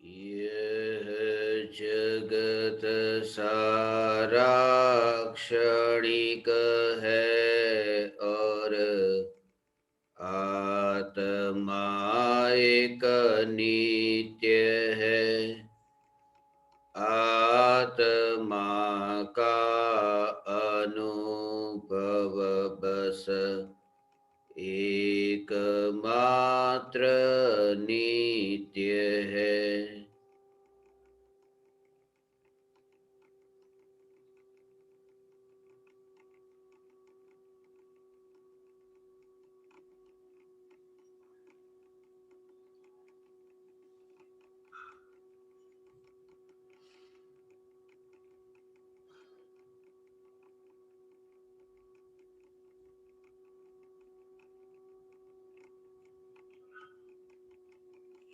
यह जगत सारा क्षणिक है और आत्मा एक नित्य है। आत्मा का अनुभव बस एकमात्र नित्य है।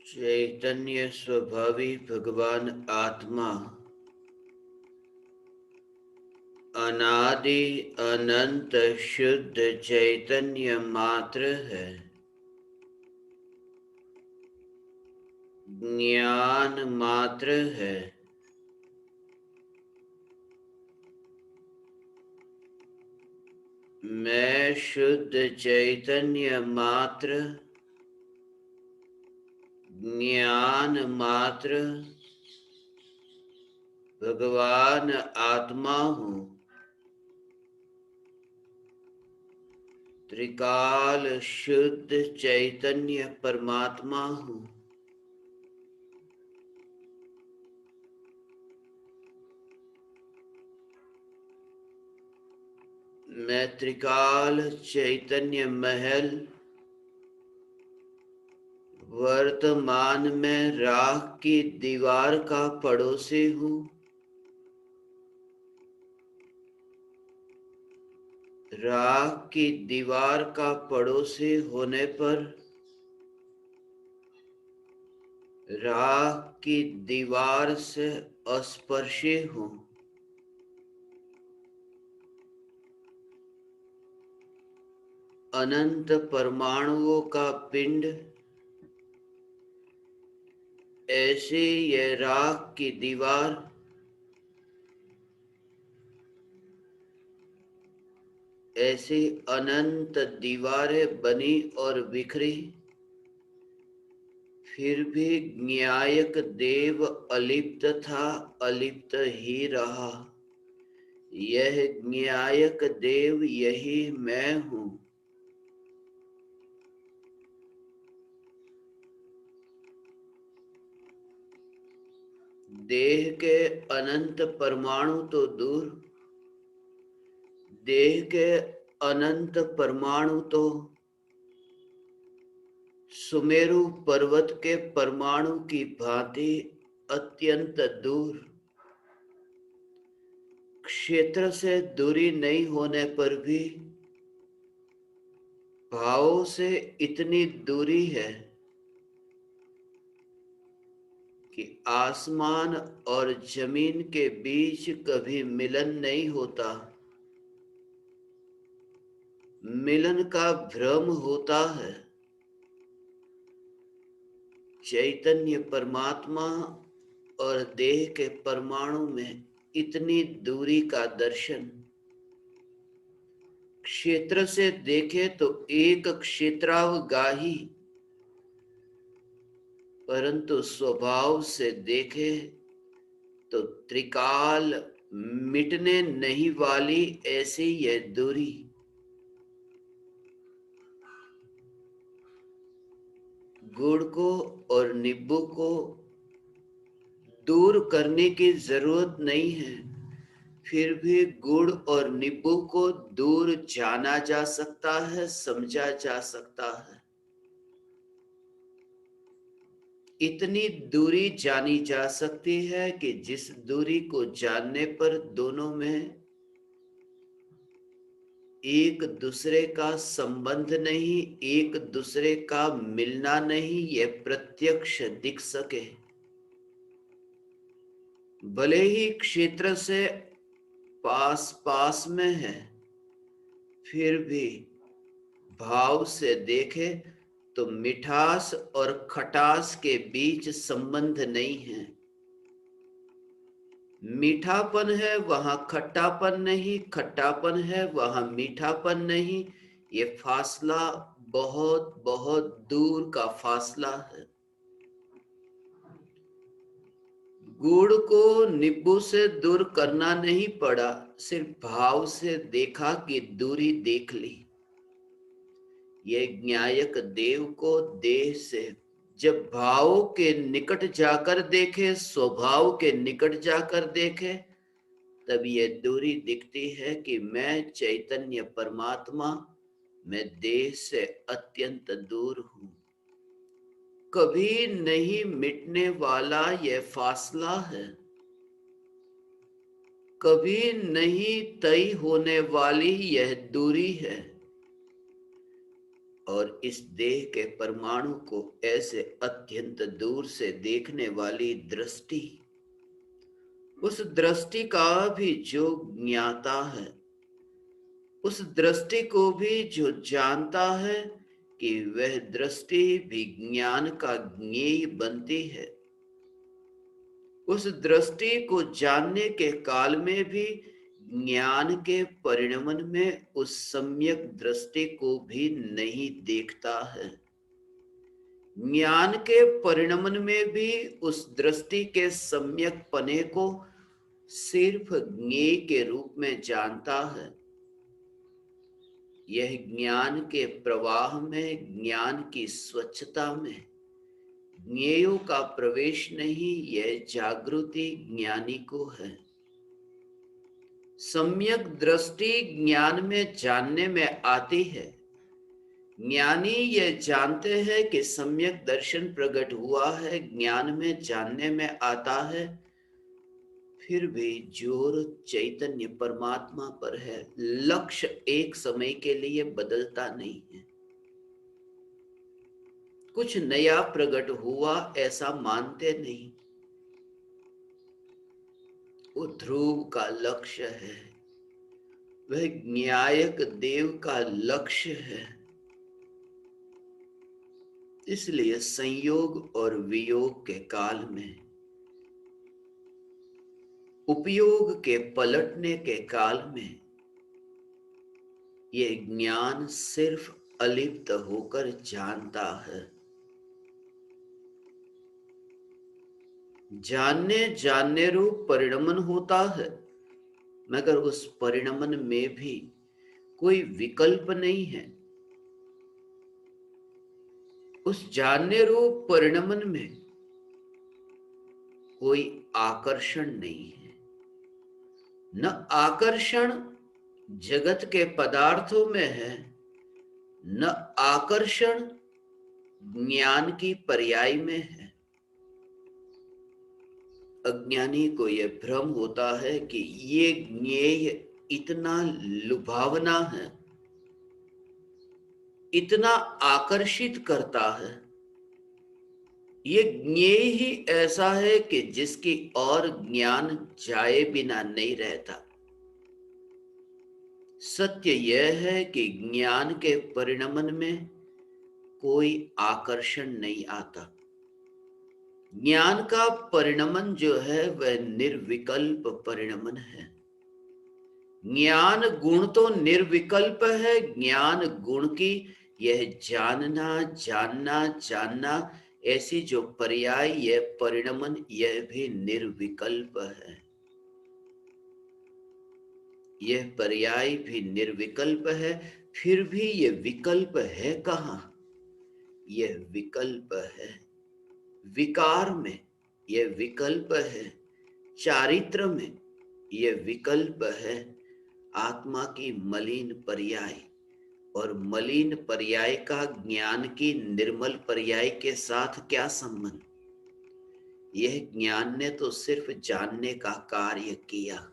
चैतन्य स्वभावी भगवान आत्मा अनादि अनंत शुद्ध चैतन्य मात्र है। ज्ञान मात्र है। मैं शुद्ध चैतन्य मात्र, ज्ञान मात्र, भगवान आत्मा हूँ। त्रिकाल शुद्ध चैतन्य परमात्मा हूँ। मैं त्रिकाल चैतन्य महल वर्तमान में राख की दीवार का पड़ोसी हूँ। राख की दीवार का पड़ोसी होने पर राख की दीवार से अस्पर्शी हूँ। अनंत परमाणुओं का पिंड ऐसी यह राख की दीवार ऐसी अनंत दीवारें बनी और बिखरी, फिर भी न्यायक देव अलिप्त था, अलिप्त ही रहा। यह न्यायक देव यही मैं हूँ। देह के अनंत परमाणु तो दूर, देह के अनंत परमाणु तो सुमेरु पर्वत के परमाणु की भांति अत्यंत दूर। क्षेत्र से दूरी नहीं होने पर भी भावों से इतनी दूरी है कि आसमान और जमीन के बीच कभी मिलन नहीं होता। मिलन का भ्रम होता है। चैतन्य परमात्मा और देह के परमाणु में इतनी दूरी का दर्शन। क्षेत्र से देखे तो एक क्षेत्रावगाही, परंतु स्वभाव से देखे तो त्रिकाल मिटने नहीं वाली ऐसी यह दूरी। गुड़ को और नींबू को दूर करने की जरूरत नहीं है, फिर भी गुड़ और नींबू को दूर जाना जा सकता है, समझा जा सकता है। इतनी दूरी जानी जा सकती है कि जिस दूरी को जानने पर दोनों में एक दूसरे का संबंध नहीं, एक दूसरे का मिलना नहीं, यह प्रत्यक्ष दिख सके। भले ही क्षेत्र से पास पास में है, फिर भी भाव से देखे तो मिठास और खटास के बीच संबंध नहीं है। मीठापन है वहां खट्टापन नहीं, खट्टापन है वहां मीठापन नहीं। ये फासला बहुत बहुत दूर का फासला है। गुड़ को नींबू से दूर करना नहीं पड़ा, सिर्फ भाव से देखा कि दूरी देख ली। ये ज्ञायक देव को देह से जब भाव के निकट जाकर देखे, स्वभाव के निकट जाकर देखे, तब ये दूरी दिखती है कि मैं चैतन्य परमात्मा, मैं देह से अत्यंत दूर हूं। कभी नहीं मिटने वाला यह फासला है, कभी नहीं तय होने वाली यह दूरी है। और इस देह के परमाणु को ऐसे अत्यंत दूर से देखने वाली दृष्टि, उस दृष्टि का भी जो ज्ञाता है, उस दृष्टि को भी जो जानता है कि वह दृष्टि भी ज्ञान का ज्ञेय बनती है, उस दृष्टि को जानने के काल में भी ज्ञान के परिणमन में उस सम्यक दृष्टि को भी नहीं देखता है। ज्ञान के परिणमन में भी उस दृष्टि के सम्यक पने को सिर्फ ज्ञेय के रूप में जानता है। यह ज्ञान के प्रवाह में, ज्ञान की स्वच्छता में ज्ञेयों का प्रवेश नहीं, यह जागृति ज्ञानी को है। सम्यक दृष्टि ज्ञान में जानने में आती है। ज्ञानी यह जानते हैं कि सम्यक दर्शन प्रकट हुआ है, ज्ञान में जानने में आता है, फिर भी जोर चैतन्य परमात्मा पर है। लक्ष्य एक समय के लिए बदलता नहीं है। कुछ नया प्रकट हुआ ऐसा मानते नहीं। वो ध्रुव का लक्ष्य है, वह न्यायक देव का लक्ष्य है। इसलिए संयोग और वियोग के काल में, उपयोग के पलटने के काल में, ये ज्ञान सिर्फ अलिप्त होकर जानता है। जानने रूप परिणमन होता है, मगर उस परिणमन में भी कोई विकल्प नहीं है। उस जानने रूप परिणमन में कोई आकर्षण नहीं है। न आकर्षण जगत के पदार्थों में है, न आकर्षण ज्ञान की पर्याय में है। अज्ञानी को यह भ्रम होता है कि ये ज्ञेय इतना लुभावना है, इतना आकर्षित करता है, ये ज्ञेय ही ऐसा है कि जिसकी और ज्ञान जाए बिना नहीं रहता। सत्य यह है कि ज्ञान के परिणमन में कोई आकर्षण नहीं आता। ज्ञान का परिणमन जो है वह निर्विकल्प परिणमन है। ज्ञान गुण तो निर्विकल्प है, ज्ञान गुण की यह जानना जानना जानना, ऐसी जो पर्याय यह परिणमन, यह भी निर्विकल्प है। यह पर्याय भी निर्विकल्प है, फिर भी यह विकल्प है कहाँ? यह विकल्प है विकार में, यह विकल्प है चारित्र में, यह विकल्प है आत्मा की मलिन पर्याय। और मलिन पर्याय का ज्ञान की निर्मल पर्याय के साथ क्या संबंध? यह ज्ञान ने तो सिर्फ जानने का कार्य किया।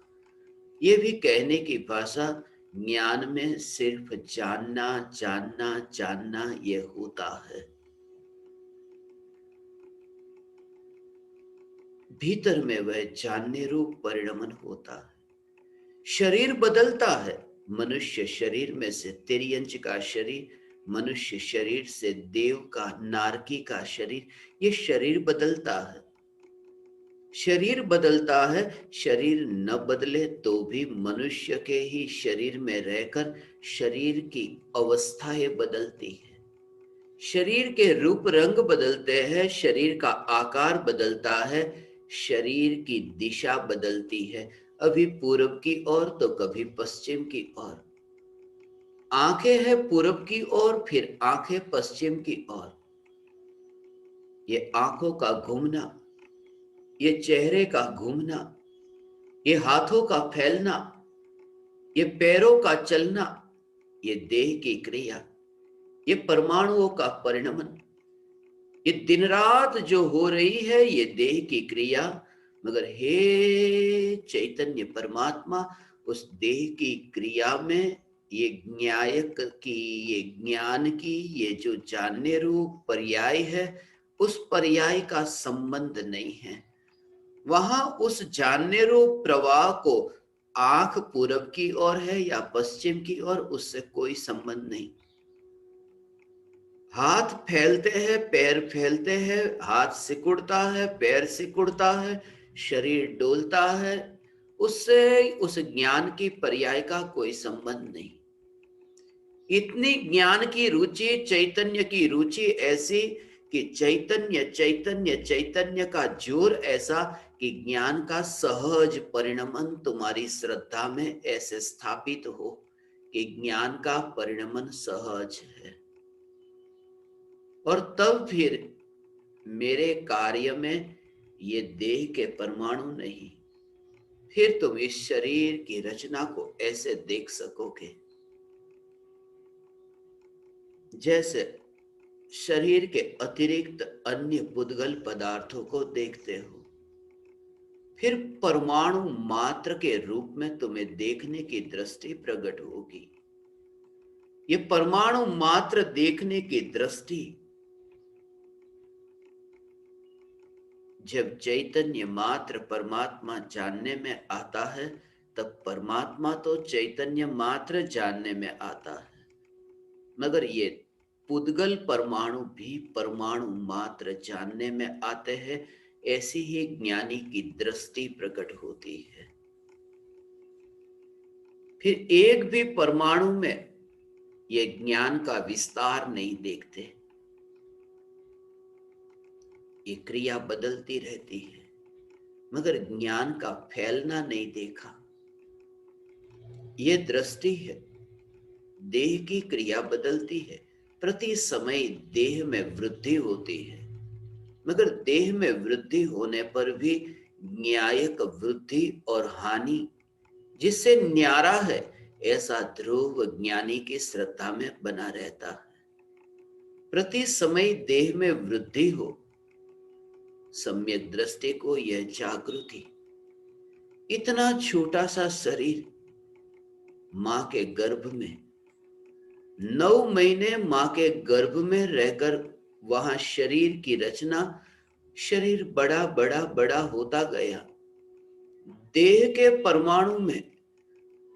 यह भी कहने की भाषा, ज्ञान में सिर्फ जानना जानना जानना यह होता है। भीतर में वह जानने रूप परिणमन होता है। शरीर बदलता है। मनुष्य शरीर में से तिर्यंच का शरीर मनुष्य शरीर से देव का, नारकी का शरीर, ये शरीर बदलता है, शरीर बदलता है। शरीर न बदले तो भी मनुष्य के ही शरीर में रहकर शरीर की अवस्थाएं बदलती है, शरीर के रूप रंग बदलते हैं, शरीर का आकार बदलता है, शरीर की दिशा बदलती है, अभी पूरब की ओर तो कभी पश्चिम की ओर। आंखें हैं पूरब की ओर, फिर आंखें पश्चिम की ओर। ये आंखों का घूमना, ये चेहरे का घूमना, ये हाथों का फैलना, ये पैरों का चलना, ये देह की क्रिया, ये परमाणुओं का परिणमन, ये दिन रात जो हो रही है ये देह की क्रिया। मगर हे चैतन्य परमात्मा, उस देह की क्रिया में ये न्यायक की, ये ज्ञान की, ये जो जानने रूप पर्याय है, उस पर्याय का संबंध नहीं है। वहां उस जानने रूप प्रवाह को आंख पूरब की ओर है या पश्चिम की ओर, उससे कोई संबंध नहीं। हाथ फैलते हैं, पैर फैलते हैं, हाथ सिकुड़ता है, पैर सिकुड़ता है, शरीर डोलता है, उससे उस ज्ञान की पर्याय का कोई संबंध नहीं। इतनी ज्ञान की रुचि, चैतन्य की रुचि ऐसी कि चैतन्य चैतन्य चैतन्य का जोर ऐसा कि ज्ञान का सहज परिणमन तुम्हारी श्रद्धा में ऐसे स्थापित हो कि ज्ञान का परिणमन सहज है। और तब फिर मेरे कार्य में ये देह के परमाणु नहीं, फिर तुम इस शरीर की रचना को ऐसे देख सकोगे जैसे शरीर के अतिरिक्त अन्य पुद्गल पदार्थों को देखते हो। फिर परमाणु मात्र के रूप में तुम्हें देखने की दृष्टि प्रकट होगी। ये परमाणु मात्र देखने की दृष्टि जब चैतन्य मात्र परमात्मा जानने में आता है, तब परमात्मा तो चैतन्य मात्र जानने में आता है। मगर ये पुद्गल परमाणु भी परमाणु मात्र जानने में आते हैं, ऐसी ही ज्ञानी की दृष्टि प्रकट होती है। फिर एक भी परमाणु में ये ज्ञान का विस्तार नहीं देखते, ये क्रिया बदलती रहती है, मगर ज्ञान का फैलना नहीं देखा। ये दृष्टि है, देह की क्रिया बदलती है, प्रति समय देह में वृद्धि होती है, मगर देह में वृद्धि होने पर भी न्यायक वृद्धि और हानि, जिससे न्यारा है ऐसा ध्रुव ज्ञानी की श्रद्धा में बना रहता है। प्रति समय देह में वृद्धि हो, सम्यक दृष्टि को यह जागृति। इतना छोटा सा शरीर मां के गर्भ में 9 महीने मां के गर्भ में रहकर वहां शरीर की रचना, शरीर बड़ा बड़ा बड़ा होता गया। देह के परमाणु में,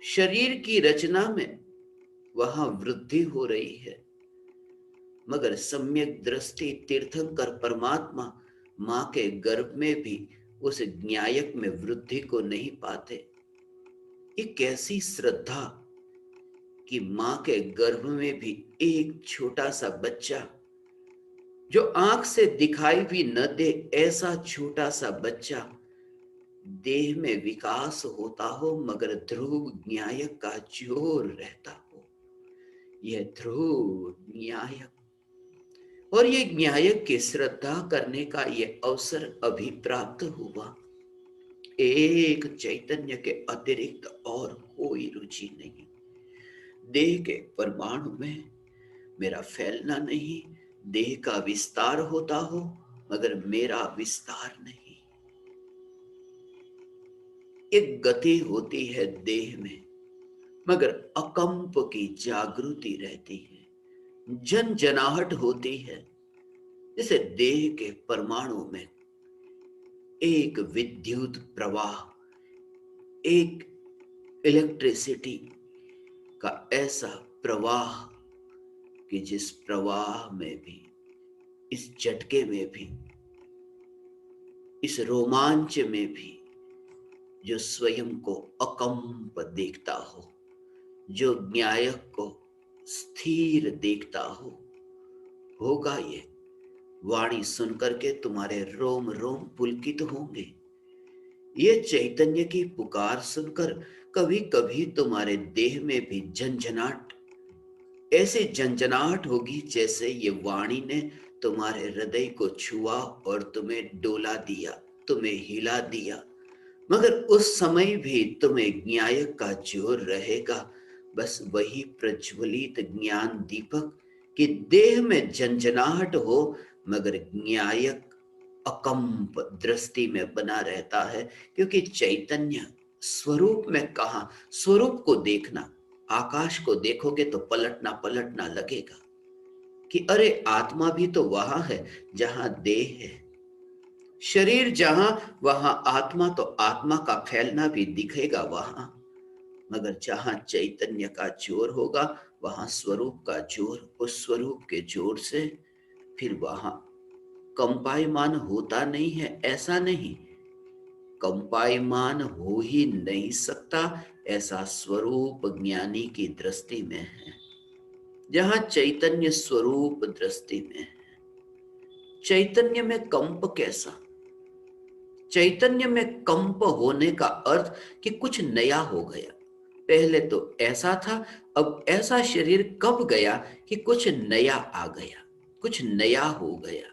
शरीर की रचना में वहां वृद्धि हो रही है, मगर सम्यक दृष्टि तीर्थंकर परमात्मा मां के गर्भ में भी उस न्यायक में वृद्धि को नहीं पाते। ये कैसी श्रद्धा कि मां के गर्भ में भी एक छोटा सा बच्चा जो आंख से दिखाई भी न दे, ऐसा छोटा सा बच्चा देह में विकास होता हो, मगर ध्रुव न्यायक का जोर रहता हो। यह ध्रुव न्यायक, और ये न्यायक की श्रद्धा करने का ये अवसर अभी प्राप्त हुआ। एक चैतन्य के अतिरिक्त और कोई रुचि नहीं। देह के परमाणु में मेरा फैलना नहीं, देह का विस्तार होता हो मगर मेरा विस्तार नहीं। एक गति होती है देह में, मगर अकंप की जागृति रहती है, जनजनाहट होती है। जैसे देह के परमाणु में एक विद्युत प्रवाह, एक इलेक्ट्रिसिटी का ऐसा प्रवाह कि जिस प्रवाह में भी, इस झटके में भी, इस रोमांच में भी जो स्वयं को अकंप देखता हो, जो न्यायक को स्थिर देखता हो, होगा ये वाणी सुनकर के तुम्हारे रोम रोम पुलकित होंगे। ये चैतन्य की पुकार सुनकर कभी कभी तुम्हारे देह में भी झंझनाट, ऐसी झंझनाहट होगी जैसे ये वाणी ने तुम्हारे हृदय को छुआ और तुम्हें डोला दिया, तुम्हें हिला दिया। मगर उस समय भी तुम्हें न्याय का जोर रहेगा, बस वही प्रज्वलित ज्ञान दीपक कि देह में झंझनाहट हो मगर न्यायक अकंप दृष्टि में बना रहता है। क्योंकि चैतन्य स्वरूप में कहा, स्वरूप को देखना, आकाश को देखोगे तो पलटना पलटना लगेगा कि अरे आत्मा भी तो वहां है जहां देह है, शरीर जहां वहां आत्मा, तो आत्मा का फैलना भी दिखेगा वहां। मगर जहां चैतन्य का जोर होगा वहां स्वरूप का जोर, उस स्वरूप के जोर से फिर वहां कंपायमान होता नहीं है, ऐसा नहीं, कंपायमान हो ही नहीं सकता, ऐसा स्वरूप ज्ञानी की दृष्टि में है। जहां चैतन्य स्वरूप दृष्टि में है, चैतन्य में कंप कैसा? चैतन्य में कंप होने का अर्थ कि कुछ नया हो गया। पहले तो ऐसा था, अब ऐसा शरीर कब गया कि कुछ नया आ गया, कुछ नया हो गया,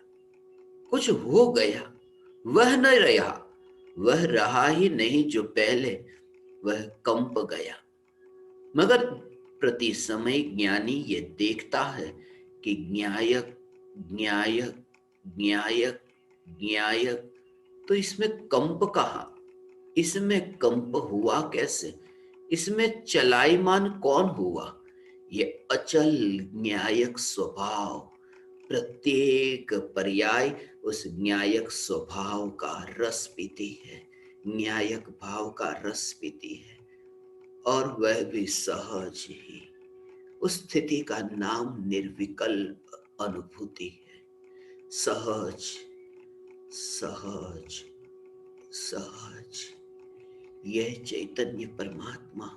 कुछ हो गया। वह न रहा, वह रहा ही नहीं जो पहले, वह कंप गया। मगर प्रति समय ज्ञानी ये देखता है कि न्यायक न्यायक न्यायक न्यायक, तो इसमें कंप कहाँ, इसमें कंप हुआ कैसे, इसमें चलायमान कौन हुआ? ये अचल न्यायक स्वभाव प्रत्येक पर्याय उस न्यायक स्वभाव का रस पीती है, न्यायक भाव का रस पीती है, और वह भी सहज ही। उस स्थिति का नाम निर्विकल्प अनुभूति है। सहज सहज सहज, यह चैतन्य परमात्मा,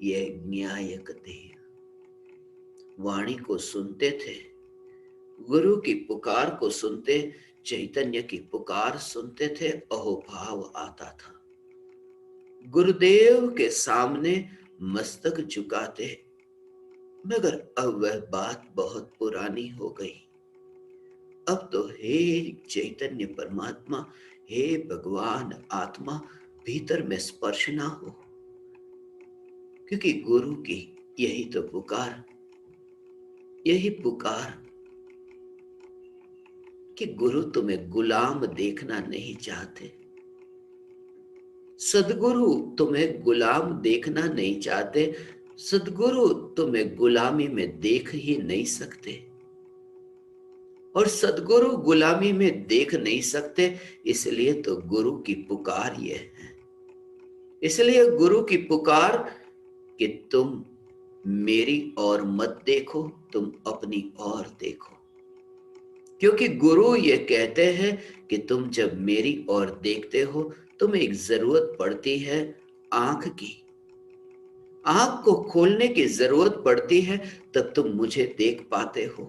यह न्यायक देव वाणी को सुनते थे, गुरु की पुकार को सुनते, चैतन्य की पुकार सुनते थे, अहोभाव आता था, गुरुदेव के सामने मस्तक झुकाते। मगर अब वह बात बहुत पुरानी हो गई। अब तो हे चैतन्य परमात्मा, हे भगवान आत्मा, भीतर में स्पर्श ना हो। क्योंकि गुरु की यही तो पुकार, यही पुकार कि गुरु तुम्हें गुलाम देखना नहीं चाहते, सदगुरु तुम्हें गुलाम देखना नहीं चाहते, सदगुरु तुम्हें गुलामी में देख ही नहीं सकते। और सदगुरु गुलामी में देख नहीं सकते, इसलिए तो गुरु की पुकार ये है। इसलिए गुरु की पुकार कि तुम मेरी ओर मत देखो, तुम अपनी ओर देखो। क्योंकि गुरु ये कहते हैं कि तुम जब मेरी ओर देखते हो, तुम्हें एक जरूरत पड़ती है आंख की, आंख को खोलने की जरूरत पड़ती है, तब तुम मुझे देख पाते हो।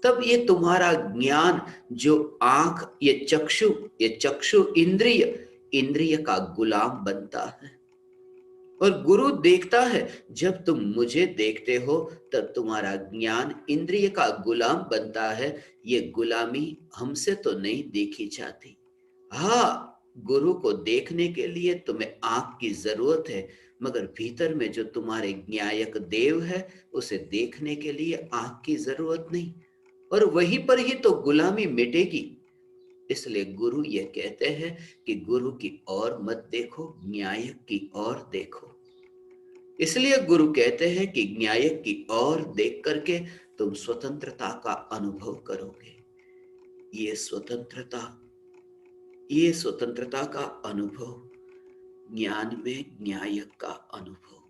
तब ये तुम्हारा ज्ञान जो आंख, ये चक्षु इंद्रिय, इंद्रिय का गुलाम बनता है। और गुरु देखता है जब तुम मुझे देखते हो तब तुम्हारा ज्ञान इंद्रिय का गुलाम बनता है। ये गुलामी हमसे तो नहीं देखी जाती। हाँ, गुरु को देखने के लिए तुम्हें आंख की जरूरत है, मगर भीतर में जो तुम्हारे न्यायक देव है उसे देखने के लिए आंख की जरूरत नहीं, और वहीं पर ही तो गुलामी मिटेगी। इसलिए गुरु ये कहते हैं कि गुरु की ओर मत देखो, न्यायक की ओर देखो। इसलिए गुरु कहते हैं कि न्यायक की ओर देख करके तुम स्वतंत्रता का अनुभव करोगे। ये स्वतंत्रता, ये स्वतंत्रता का अनुभव, ज्ञान में न्यायक का अनुभव।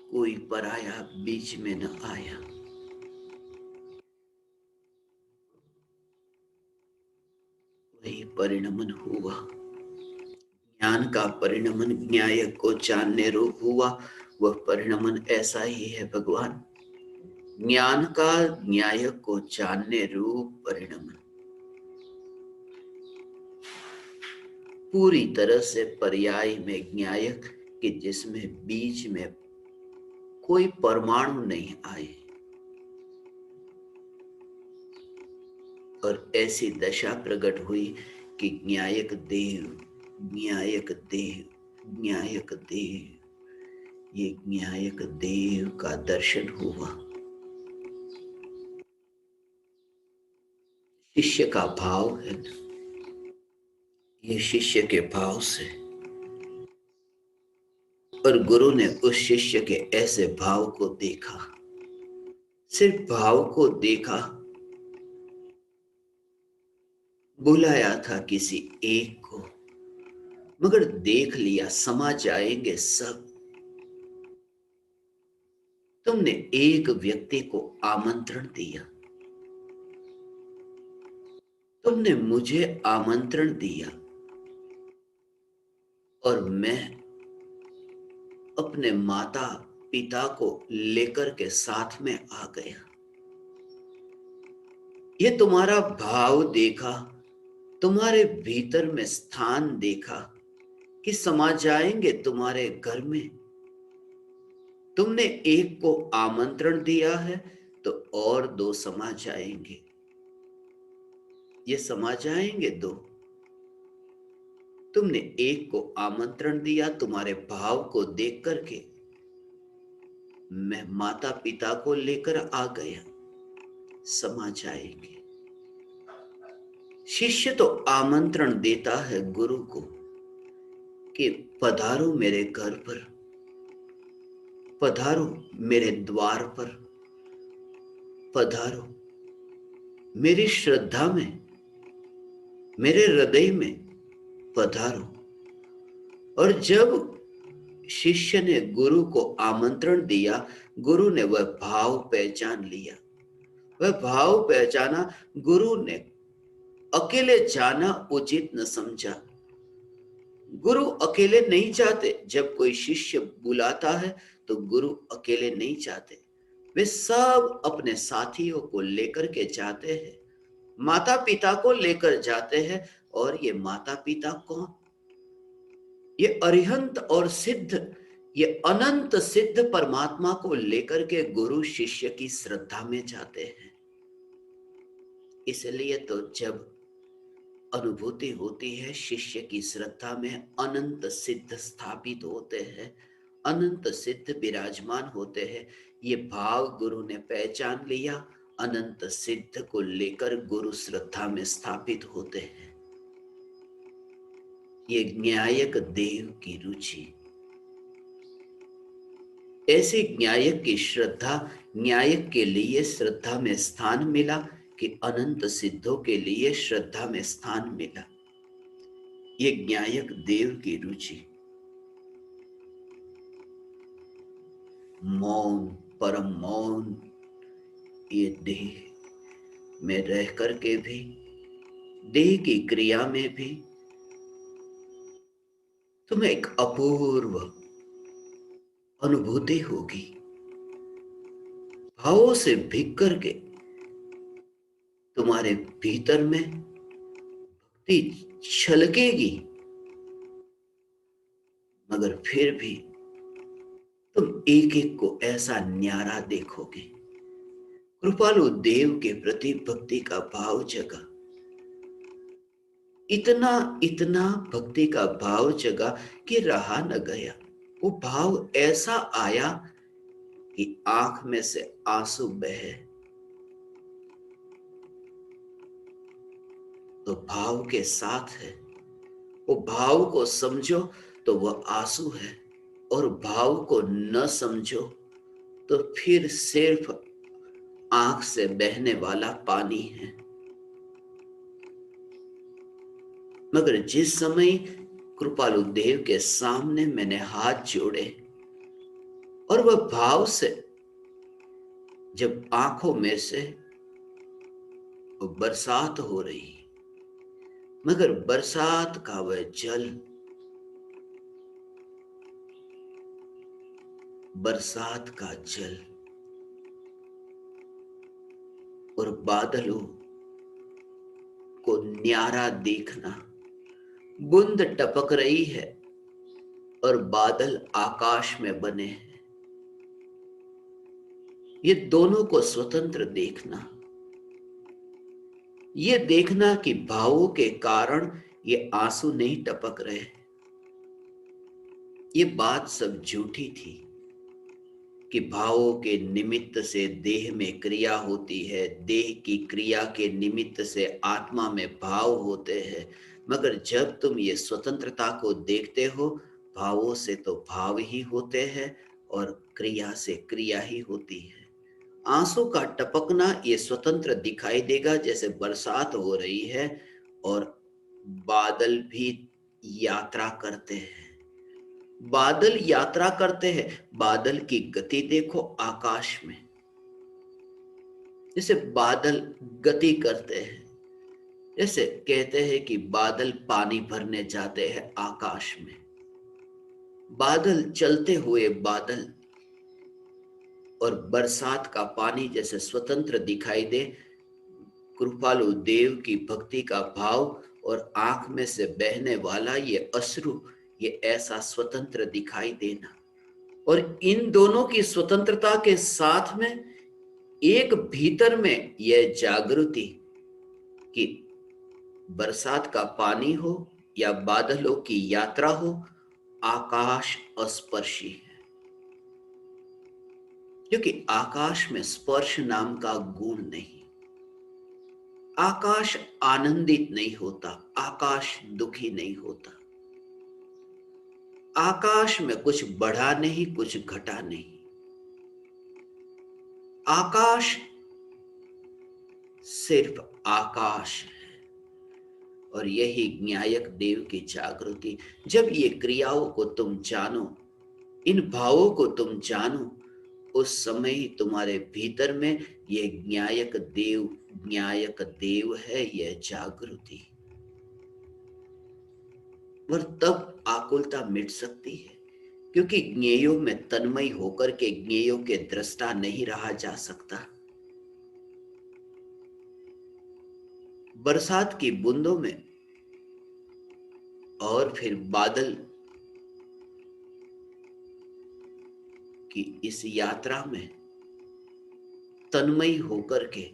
कोई पराया बीच में न आया। वही परिणमन हुआ, ज्ञान का परिणमन न्याय को जानने रूप हुआ। वह परिणमन ऐसा ही है भगवान, ज्ञान का न्याय को जानने रूप परिणमन। पूरी तरह से पर्याय में न्यायक कि जिसमें बीच में कोई परमाणु नहीं आए, और ऐसी दशा प्रकट हुई कि न्यायक देव, न्यायक देव, न्यायक देव, ये न्यायक देव का दर्शन हुआ। शिष्य का भाव है ना, ये शिष्य के भाव से, और गुरु ने उस शिष्य के ऐसे भाव को देखा, सिर्फ भाव को देखा। बुलाया था किसी एक को, मगर देख लिया समा जाएंगे सब। तुमने एक व्यक्ति को आमंत्रण दिया, तुमने मुझे आमंत्रण दिया, और मैं अपने माता पिता को लेकर के साथ में आ गया। ये तुम्हारा भाव देखा, तुम्हारे भीतर में स्थान देखा कि समा जाएंगे तुम्हारे घर में। तुमने एक को आमंत्रण दिया है तो और दो समा जाएंगे, ये समा जाएंगे दो। तुमने एक को आमंत्रण दिया, तुम्हारे भाव को देख करके मैं माता पिता को लेकर आ गया, समा जाएंगे। शिष्य तो आमंत्रण देता है गुरु को कि पधारो मेरे घर पर, पधारो मेरे द्वार पर, पधारो मेरी श्रद्धा में, मेरे हृदय में पधारो। और जब शिष्य ने गुरु को आमंत्रण दिया, गुरु ने वह भाव पहचान लिया, वह भाव पहचाना। गुरु ने अकेले जाना उचित न समझा। गुरु अकेले नहीं जाते, जब कोई शिष्य बुलाता है तो गुरु अकेले नहीं जाते, वे सब अपने साथियों को लेकर के जाते हैं, माता पिता को लेकर जाते हैं। और ये माता पिता कौन? ये अरिहंत और सिद्ध, ये अनंत सिद्ध परमात्मा को लेकर के गुरु शिष्य की श्रद्धा में जाते हैं। इसलिए तो जब अनुभूति होती है, शिष्य की श्रद्धा में अनंत सिद्ध स्थापित होते हैं, अनंत सिद्ध विराजमान होते हैं। ये भाव गुरु ने पहचान लिया, अनंत सिद्ध को लेकर गुरु श्रद्धा में स्थापित होते हैं। ये न्यायक देव की रुचि, ऐसे न्यायक की श्रद्धा, न्यायक के लिए श्रद्धा में स्थान मिला कि अनंत सिद्धों के लिए श्रद्धा में स्थान मिला। ये न्यायक देव की रुचि। मौन, परम मौन, ये देह में रह करके भी, देह की क्रिया में भी तुम्हें एक अपूर्व अनुभूति होगी। भावों से भीग करके तुम्हारे भीतर में भक्ति छलकेगी, मगर फिर भी तुम एक एक को ऐसा न्यारा देखोगे। कृपालु देव के प्रति भक्ति का भाव जगा, इतना इतना भक्ति का भाव जगा कि रहा न गया। वो भाव ऐसा आया कि आंख में से आंसू बहे। तो भाव के साथ है, वो भाव को समझो तो वह आंसू है, और भाव को न समझो तो फिर सिर्फ आंख से बहने वाला पानी है। मगर जिस समय कृपालु देव के सामने मैंने हाथ जोड़े, और वह भाव से जब आंखों में से वो बरसात हो रही, मगर बरसात का वह जल, बरसात का जल और बादलों को न्यारा देखना, बूंद टपक रही है और बादल आकाश में बने हैं, ये दोनों को स्वतंत्र देखना, ये देखना कि भावों के कारण ये आंसू नहीं टपक रहे, ये बात सब झूठी थी कि भावों के निमित्त से देह में क्रिया होती है, देह की क्रिया के निमित्त से आत्मा में भाव होते हैं। मगर जब तुम ये स्वतंत्रता को देखते हो, भावों से तो भाव ही होते हैं और क्रिया से क्रिया ही होती है। आंसू का टपकना ये स्वतंत्र दिखाई देगा, जैसे बरसात हो रही है और बादल भी यात्रा करते हैं। बादल यात्रा करते हैं, बादल की गति देखो आकाश में, जैसे बादल गति करते हैं, जैसे कहते हैं कि बादल पानी भरने जाते हैं आकाश में, बादल चलते हुए बादल और बरसात का पानी जैसे स्वतंत्र दिखाई दे। कृपालु देव की भक्ति का भाव और आंख में से बहने वाला ये अश्रु, ये ऐसा स्वतंत्र दिखाई देना। और इन दोनों की स्वतंत्रता के साथ में एक भीतर में यह जागृति कि बरसात का पानी हो या बादलों की यात्रा हो, आकाश अस्पर्शी है, क्योंकि आकाश में स्पर्श नाम का गुण नहीं। आकाश आनंदित नहीं होता, आकाश दुखी नहीं होता, आकाश में कुछ बढ़ा नहीं, कुछ घटा नहीं। आकाश सिर्फ आकाश है। और यही ज्ञायक देव की जागृति। जब ये क्रियाओं को तुम जानो, इन भावों को तुम जानो, उस समय ही तुम्हारे भीतर में ये ज्ञायक देव है, यह जागृति। और तब आकुलता मिट सकती है, क्योंकि ज्ञेयों में तन्मय होकर के ज्ञेयों के दृष्टा नहीं रहा जा सकता। बरसात की बूंदों में और फिर बादल की इस यात्रा में तन्मय होकर के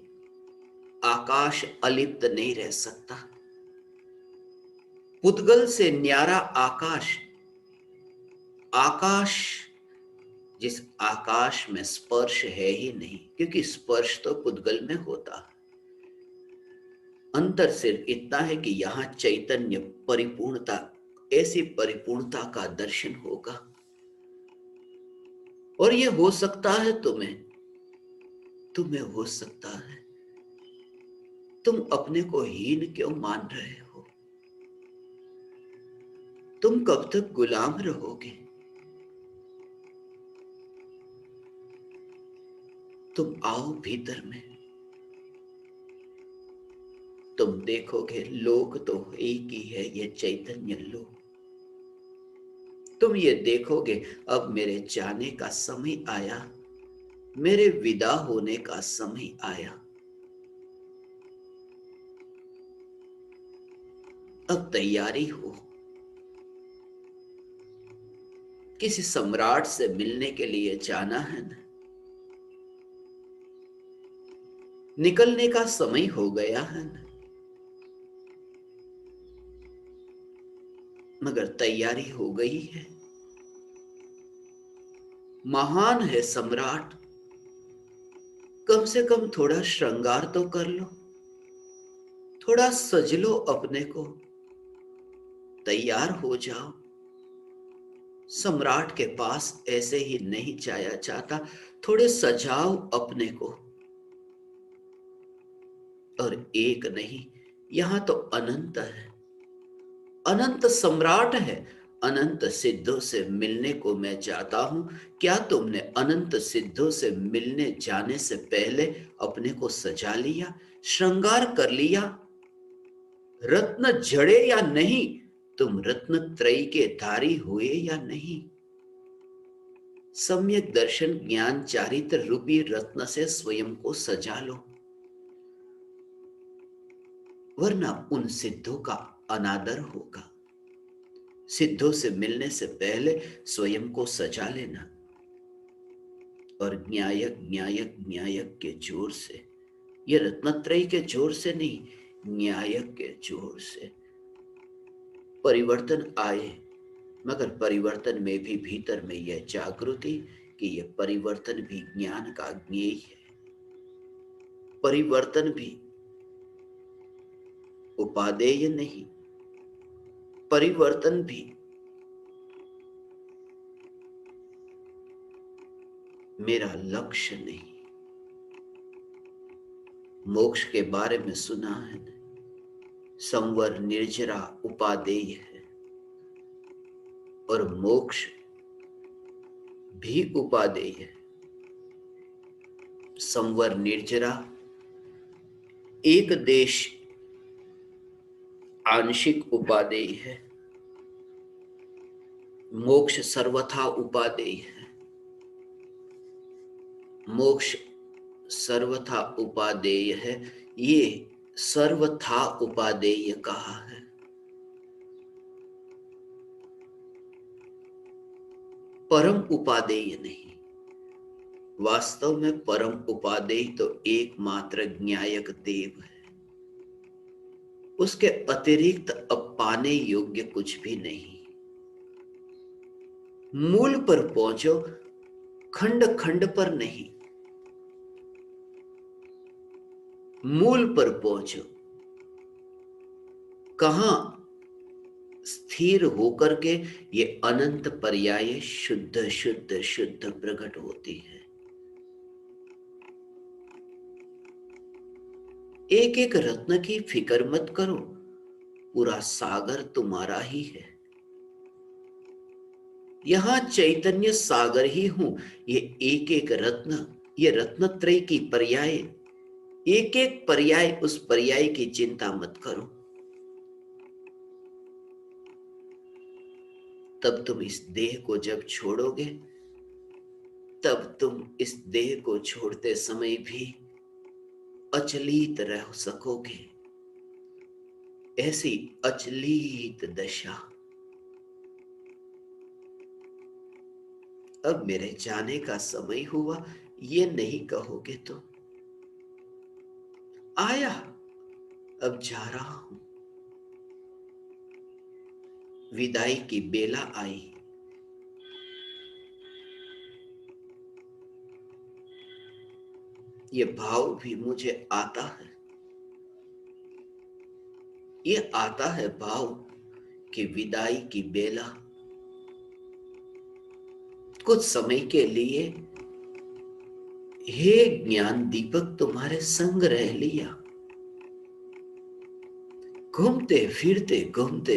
आकाश अलिप्त नहीं रह सकता। पुद्गल से न्यारा आकाश, आकाश जिस आकाश में स्पर्श है ही नहीं, क्योंकि स्पर्श तो पुद्गल में होता है। अंतर सिर्फ इतना है कि यहां चैतन्य परिपूर्णता, ऐसी परिपूर्णता का दर्शन होगा। और यह हो सकता है तुम्हें हो सकता है। तुम अपने को हीन क्यों मान रहे हो? तुम कब तक गुलाम रहोगे? तुम आओ भीतर में, तुम देखोगे लोक तो एक ही है, ये चैतन्य लोक। तुम ये देखोगे अब मेरे जाने का समय आया, मेरे विदा होने का समय आया। अब तैयारी हो। किसी सम्राट से मिलने के लिए जाना है ना, निकलने का समय हो गया है ना, मगर तैयारी हो गई है। महान है सम्राट, कम से कम थोड़ा श्रृंगार तो कर लो, थोड़ा सज लो अपने को, तैयार हो जाओ। सम्राट के पास ऐसे ही नहीं जाया जाता, थोड़े सजाओ अपने को। और एक नहीं, यहां तो अनंत है, अनंत सम्राट है, अनंत सिद्धों से मिलने को मैं चाहता हूं। क्या तुमने अनंत सिद्धों से मिलने जाने से पहले अपने को सजा लिया, श्रृंगार कर लिया? रत्न जड़े या नहीं, तुम रत्न त्रयी के धारी हुए या नहीं? सम्यक दर्शन ज्ञान चारित्र रूपी रत्न से स्वयं को सजा लो, वरना उन सिद्धों का अनादर होगा। सिद्धों से मिलने से पहले स्वयं को सजा लेना, और न्यायक न्यायक न्यायक के जोर से, ये रत्नत्रयी के जोर से नहीं, न्यायक के जोर से परिवर्तन आए। मगर परिवर्तन में भी भीतर में यह जागृति कि यह परिवर्तन भी ज्ञान का ज्ञेय है। परिवर्तन भी उपादेय नहीं, परिवर्तन भी मेरा लक्ष्य नहीं। मोक्ष के बारे में सुना है, संवर निर्जरा उपादेय है, और मोक्ष भी उपादेय है। संवर निर्जरा एक देश आंशिक उपादेय है, मोक्ष सर्वथा उपादेय है। मोक्ष सर्वथा उपादेय है, ये सर्वथा उपादेय कहा है। परम उपादेय नहीं। वास्तव में परम उपादेय तो एकमात्र ज्ञायक देव है, उसके अतिरिक्त अब पाने योग्य कुछ भी नहीं। मूल पर पहुंचो, खंड खंड पर नहीं। मूल पर पहुंचो, कहां स्थिर होकर के ये अनंत पर्याय शुद्ध शुद्ध शुद्ध प्रकट होती है। एक एक रत्न की फिक्र मत करो, पूरा सागर तुम्हारा ही है। यहां चैतन्य सागर ही हूं। ये एक एक रत्न, ये रत्नत्रय की पर्याय, एक एक पर्याय, उस पर्याय की चिंता मत करो। तब तुम इस देह को जब छोड़ोगे, तब तुम इस देह को छोड़ते समय भी अचलित रह सकोगे। ऐसी अचलित दशा अब मेरे जाने का समय हुआ, ये नहीं कहोगे तो आया, अब जा रहा हूं। विदाई की बेला आई। ये भाव भी मुझे आता है, ये आता है भाव कि विदाई की बेला, कुछ समय के लिए हे ज्ञान दीपक तुम्हारे संग रह लिया। घूमते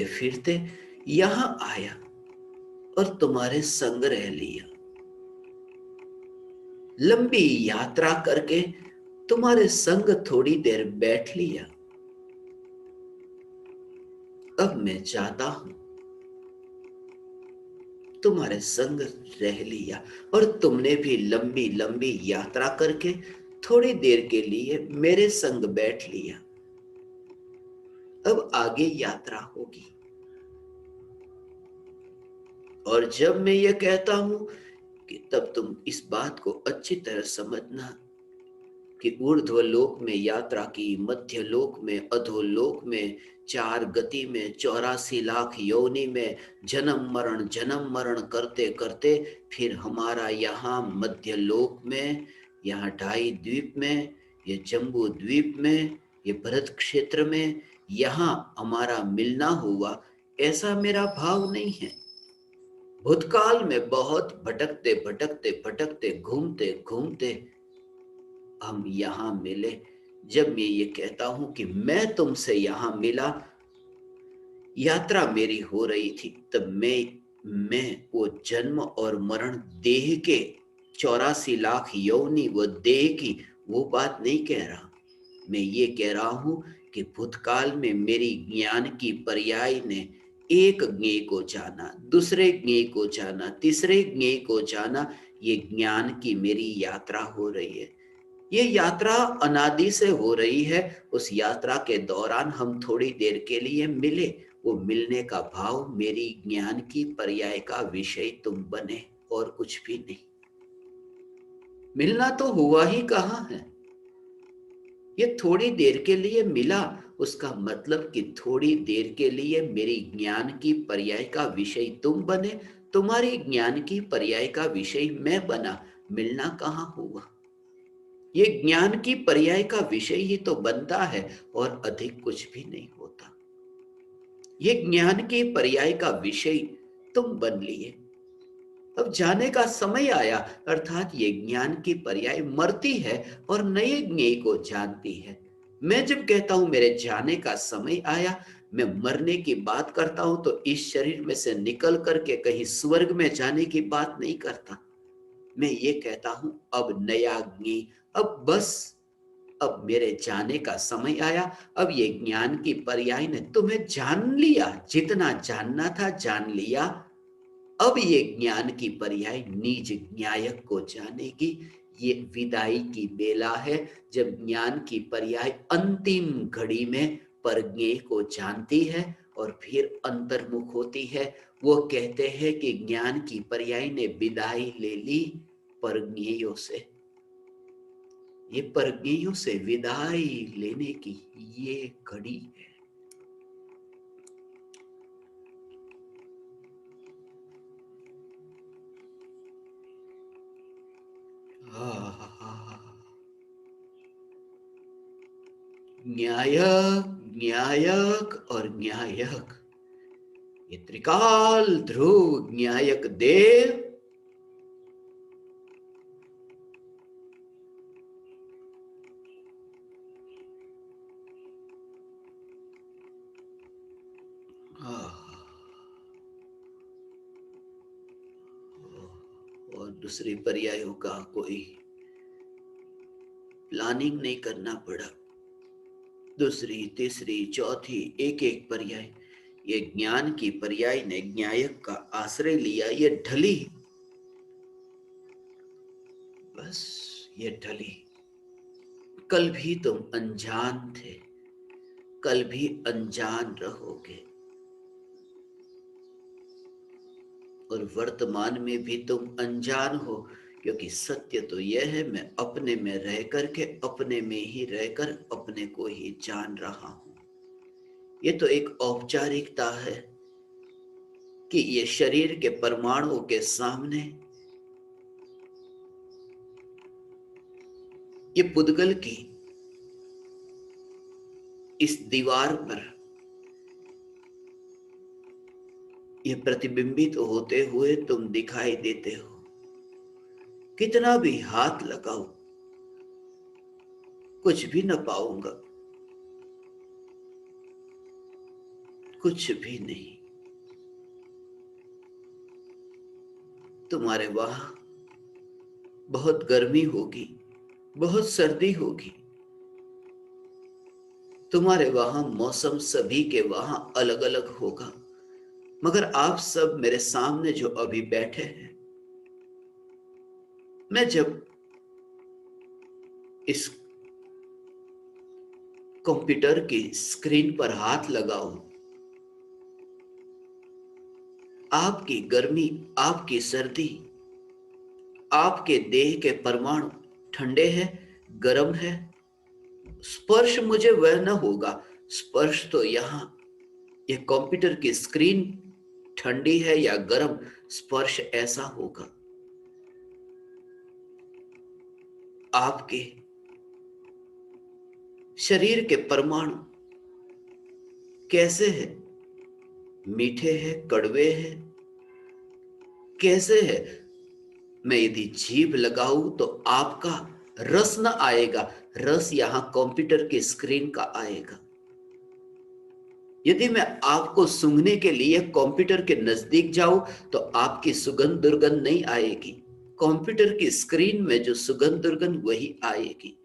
फिरते यहां आया और तुम्हारे संग रह लिया। लंबी यात्रा करके तुम्हारे संग थोड़ी देर बैठ लिया। अब मैं चाहता हूं तुम्हारे संग रह लिया, और तुमने भी लंबी लंबी यात्रा करके थोड़ी देर के लिए मेरे संग बैठ लिया। अब आगे यात्रा होगी। और जब मैं ये कहता हूं कि तब तुम इस बात को अच्छी तरह समझना कि ऊर्ध्व लोक में यात्रा की, मध्य लोक में, अधोलोक में, 4 गति में, 84 लाख योनि में जन्म मरण करते करते फिर हमारा यहाँ मध्य लोक में, यहाँ 2.5 द्वीप में, ये जम्बू द्वीप में, ये भरत क्षेत्र में, यहाँ हमारा मिलना हुआ, ऐसा मेरा भाव नहीं है। भूतकाल में बहुत भटकते भटकते भटकते घूमते घूमते हम यहां मिले। जब मैं ये कहता हूं कि मैं तुमसे यहां मिला, यात्रा मेरी हो रही थी, तब मैं वो जन्म और मरण, देह के 84 लाख योनि, वो देह की वो बात नहीं कह रहा। मैं ये कह रहा हूं कि भूतकाल में मेरी ज्ञान की पर्याय ने एक ज्ञेय को जाना, दूसरे ज्ञेय को जाना, तीसरे ज्ञेय को जाना। ये ज्ञान की मेरी यात्रा हो रही है। ये यात्रा अनादि से हो रही है। उस यात्रा के दौरान हम थोड़ी देर के लिए मिले। वो मिलने का भाव मेरी ज्ञान की पर्याय का विषय तुम बने, और कुछ भी नहीं। मिलना तो हुआ ही कहाँ है। ये थोड़ी देर के लिए मिला, उसका मतलब कि थोड़ी देर के लिए मेरी ज्ञान की पर्याय का विषय तुम बने, तुम्हारी ज्ञान की पर्याय का विषय मैं बना। मिलना कहाँ हुआ। ये ज्ञान की पर्याय का विषय ही तो बनता है, और अधिक कुछ भी नहीं होता। ये ज्ञान के पर्याय का विषय तुम बन लिए। अब जाने का समय आया, अर्थात ये ज्ञान की पर्याय मरती है और नए ज्ञेय को जानती है। मैं जब कहता हूं मेरे जाने का समय आया, मैं मरने की बात करता हूं तो इस शरीर में से निकल करके कहीं स्वर्ग में जाने की बात नहीं करता। मैं ये कहता हूं अब नया ज्ञेय, अब बस, अब मेरे जाने का समय आया। अब ये ज्ञान की पर्याय ने तुम्हें जान लिया, जितना जानना था जान लिया। अब ये ज्ञान की पर्याय निज न्यायक को जानेगी। ये विदाई की बेला है, जब ज्ञान की पर्याय अंतिम घड़ी में परज्ञेय को जानती है और फिर अंतर्मुख होती है। वो कहते हैं कि ज्ञान की पर्याय ने विदाई ले ली परज्ञेयों से। ये परज्ञेयों से विदाई लेने की ये घड़ी है। न्यायक, न्यायक और न्यायक, ये त्रिकाल ध्रुव न्यायक देव और दूसरी पर्यायों का कोई प्लानिंग नहीं करना पड़ा। दूसरी, तीसरी, चौथी, एक एक पर्याय। ये ज्ञान की पर्याय ने न्यायक का आश्रय लिया, ये ढली, बस ये ढली। कल भी तुम अनजान थे, कल भी अनजान रहोगे, और वर्तमान में भी तुम अनजान हो, क्योंकि सत्य तो यह है, मैं अपने में रह करके, अपने में ही रहकर अपने को ही जान रहा हूं। ये तो एक औपचारिकता है कि ये शरीर के परमाणुओं के सामने ये पुद्गल की इस दीवार पर ये प्रतिबिंबित होते हुए तुम दिखाई देते हो। कितना भी हाथ लगाओ कुछ भी न पाऊंगा, कुछ भी नहीं। तुम्हारे वहां बहुत गर्मी होगी, बहुत सर्दी होगी, तुम्हारे वहां मौसम सभी के वहां अलग अलग होगा, मगर आप सब मेरे सामने जो अभी बैठे हैं, मैं जब इस कंप्यूटर की स्क्रीन पर हाथ लगाऊं, आपकी गर्मी, आपकी सर्दी, आपके देह के परमाणु ठंडे हैं, गर्म है, स्पर्श मुझे वह न होगा। स्पर्श तो यहां ये कंप्यूटर की स्क्रीन ठंडी है या गर्म, स्पर्श ऐसा होगा। आपके शरीर के परमाणु कैसे हैं? मीठे हैं, कड़वे हैं, कैसे है? मैं यदि जीभ लगाऊं तो आपका रस न आएगा, रस यहां कंप्यूटर की स्क्रीन का आएगा। यदि मैं आपको सूंघने के लिए कंप्यूटर के नजदीक जाऊं तो आपकी सुगंध दुर्गंध नहीं आएगी। कंप्यूटर की स्क्रीन में जो सुगंध दुर्गंध वही आएगी।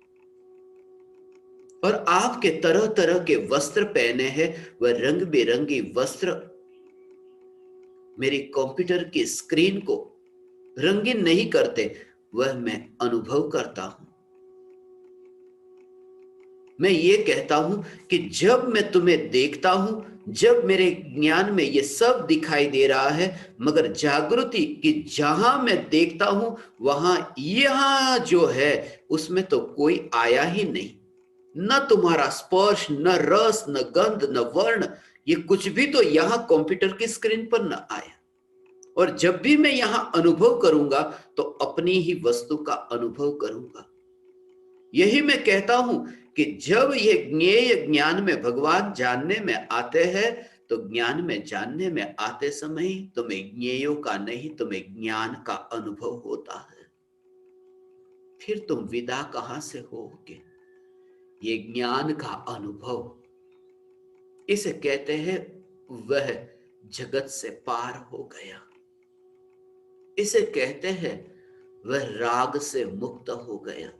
और आपके तरह तरह के वस्त्र पहने हैं, वह रंग बिरंगी वस्त्र मेरी कंप्यूटर की स्क्रीन को रंगीन नहीं करते, वह मैं अनुभव करता हूं। मैं ये कहता हूं कि जब मैं तुम्हें देखता हूं, जब मेरे ज्ञान में ये सब दिखाई दे रहा है, मगर जागृति कि जहां मैं देखता हूं वहां यहां जो है उसमें तो कोई आया ही नहीं। न तुम्हारा स्पर्श, न रस, न गंध, न वर्ण, ये कुछ भी तो यहां कंप्यूटर की स्क्रीन पर न आया। और जब भी मैं यहां अनुभव करूंगा तो अपनी ही वस्तु का अनुभव करूंगा। यही मैं कहता हूं कि जब ये ज्ञेय ज्ञान में भगवान जानने में आते हैं, तो ज्ञान में जानने में आते समय ही तुम्हें ज्ञेयों का नहीं, तुम्हें ज्ञान का अनुभव होता है। फिर तुम विदा कहां से होगे? ये ज्ञान का अनुभव, इसे कहते हैं वह जगत से पार हो गया। इसे कहते हैं वह राग से मुक्त हो गया।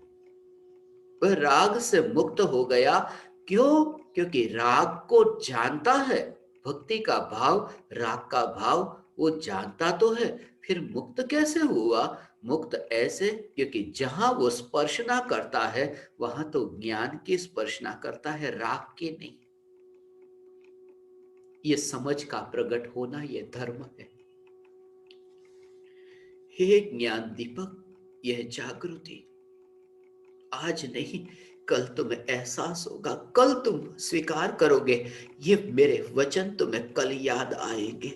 वह राग से मुक्त हो गया। क्यों? क्योंकि राग को जानता है, भक्ति का भाव, राग का भाव वो जानता तो है। फिर मुक्त कैसे हुआ? मुक्त ऐसे क्योंकि जहां वो स्पर्शना करता है वहां तो ज्ञान की स्पर्शना करता है, राग की नहीं। ये समझ का प्रकट होना, ये धर्म है। हे ज्ञान दीपक, यह जागृति आज नहीं, कल तुम्हें एहसास होगा, कल तुम स्वीकार करोगे। ये मेरे वचन तुम्हें कल याद आएंगे।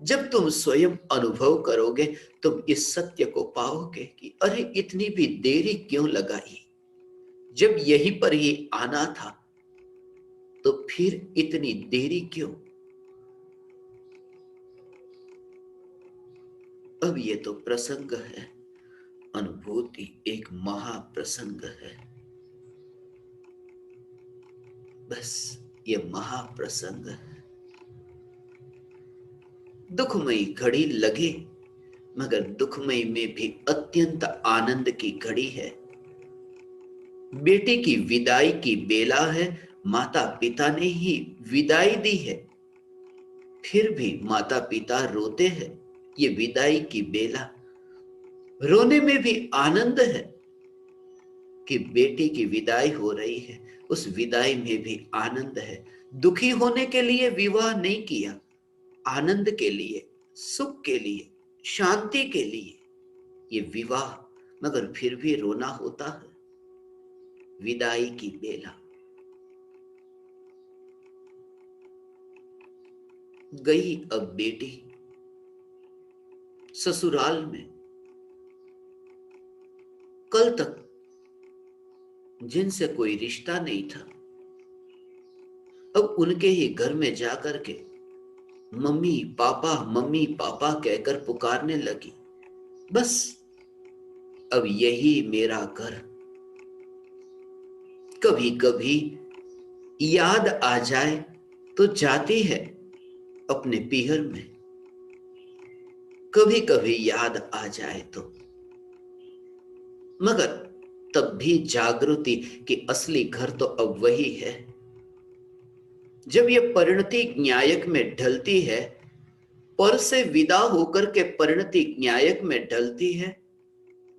जब तुम स्वयं अनुभव करोगे, तुम इस सत्य को पाओगे कि अरे इतनी भी देरी क्यों लगाई? जब यहीं पर ही आना था तो फिर इतनी देरी क्यों? अब ये तो प्रसंग है, अनुभूति एक महाप्रसंग है। बस ये महाप्रसंग है। दुखमयी घड़ी लगे, मगर दुखमयी में भी अत्यंत आनंद की घड़ी है। बेटे की विदाई की बेला है, माता पिता ने ही विदाई दी है, फिर भी माता पिता रोते हैं। ये विदाई की बेला, रोने में भी आनंद है कि बेटी की विदाई हो रही है, उस विदाई में भी आनंद है। दुखी होने के लिए विवाह नहीं किया, आनंद के लिए, सुख के लिए, शांति के लिए ये विवाह, मगर फिर भी रोना होता है। विदाई की बेला, गई अब बेटी ससुराल में। कल तक जिनसे कोई रिश्ता नहीं था, अब उनके ही घर में जाकर के मम्मी पापा कहकर पुकारने लगी। बस अब यही मेरा घर। कभी कभी याद आ जाए तो जाती है अपने पीहर में, कभी कभी याद आ जाए तो, मगर तब भी जागृति की असली घर तो अब वही है। जब ये परिणति न्यायक में ढलती है, पर से विदा होकर के परिणति न्यायक में ढलती है,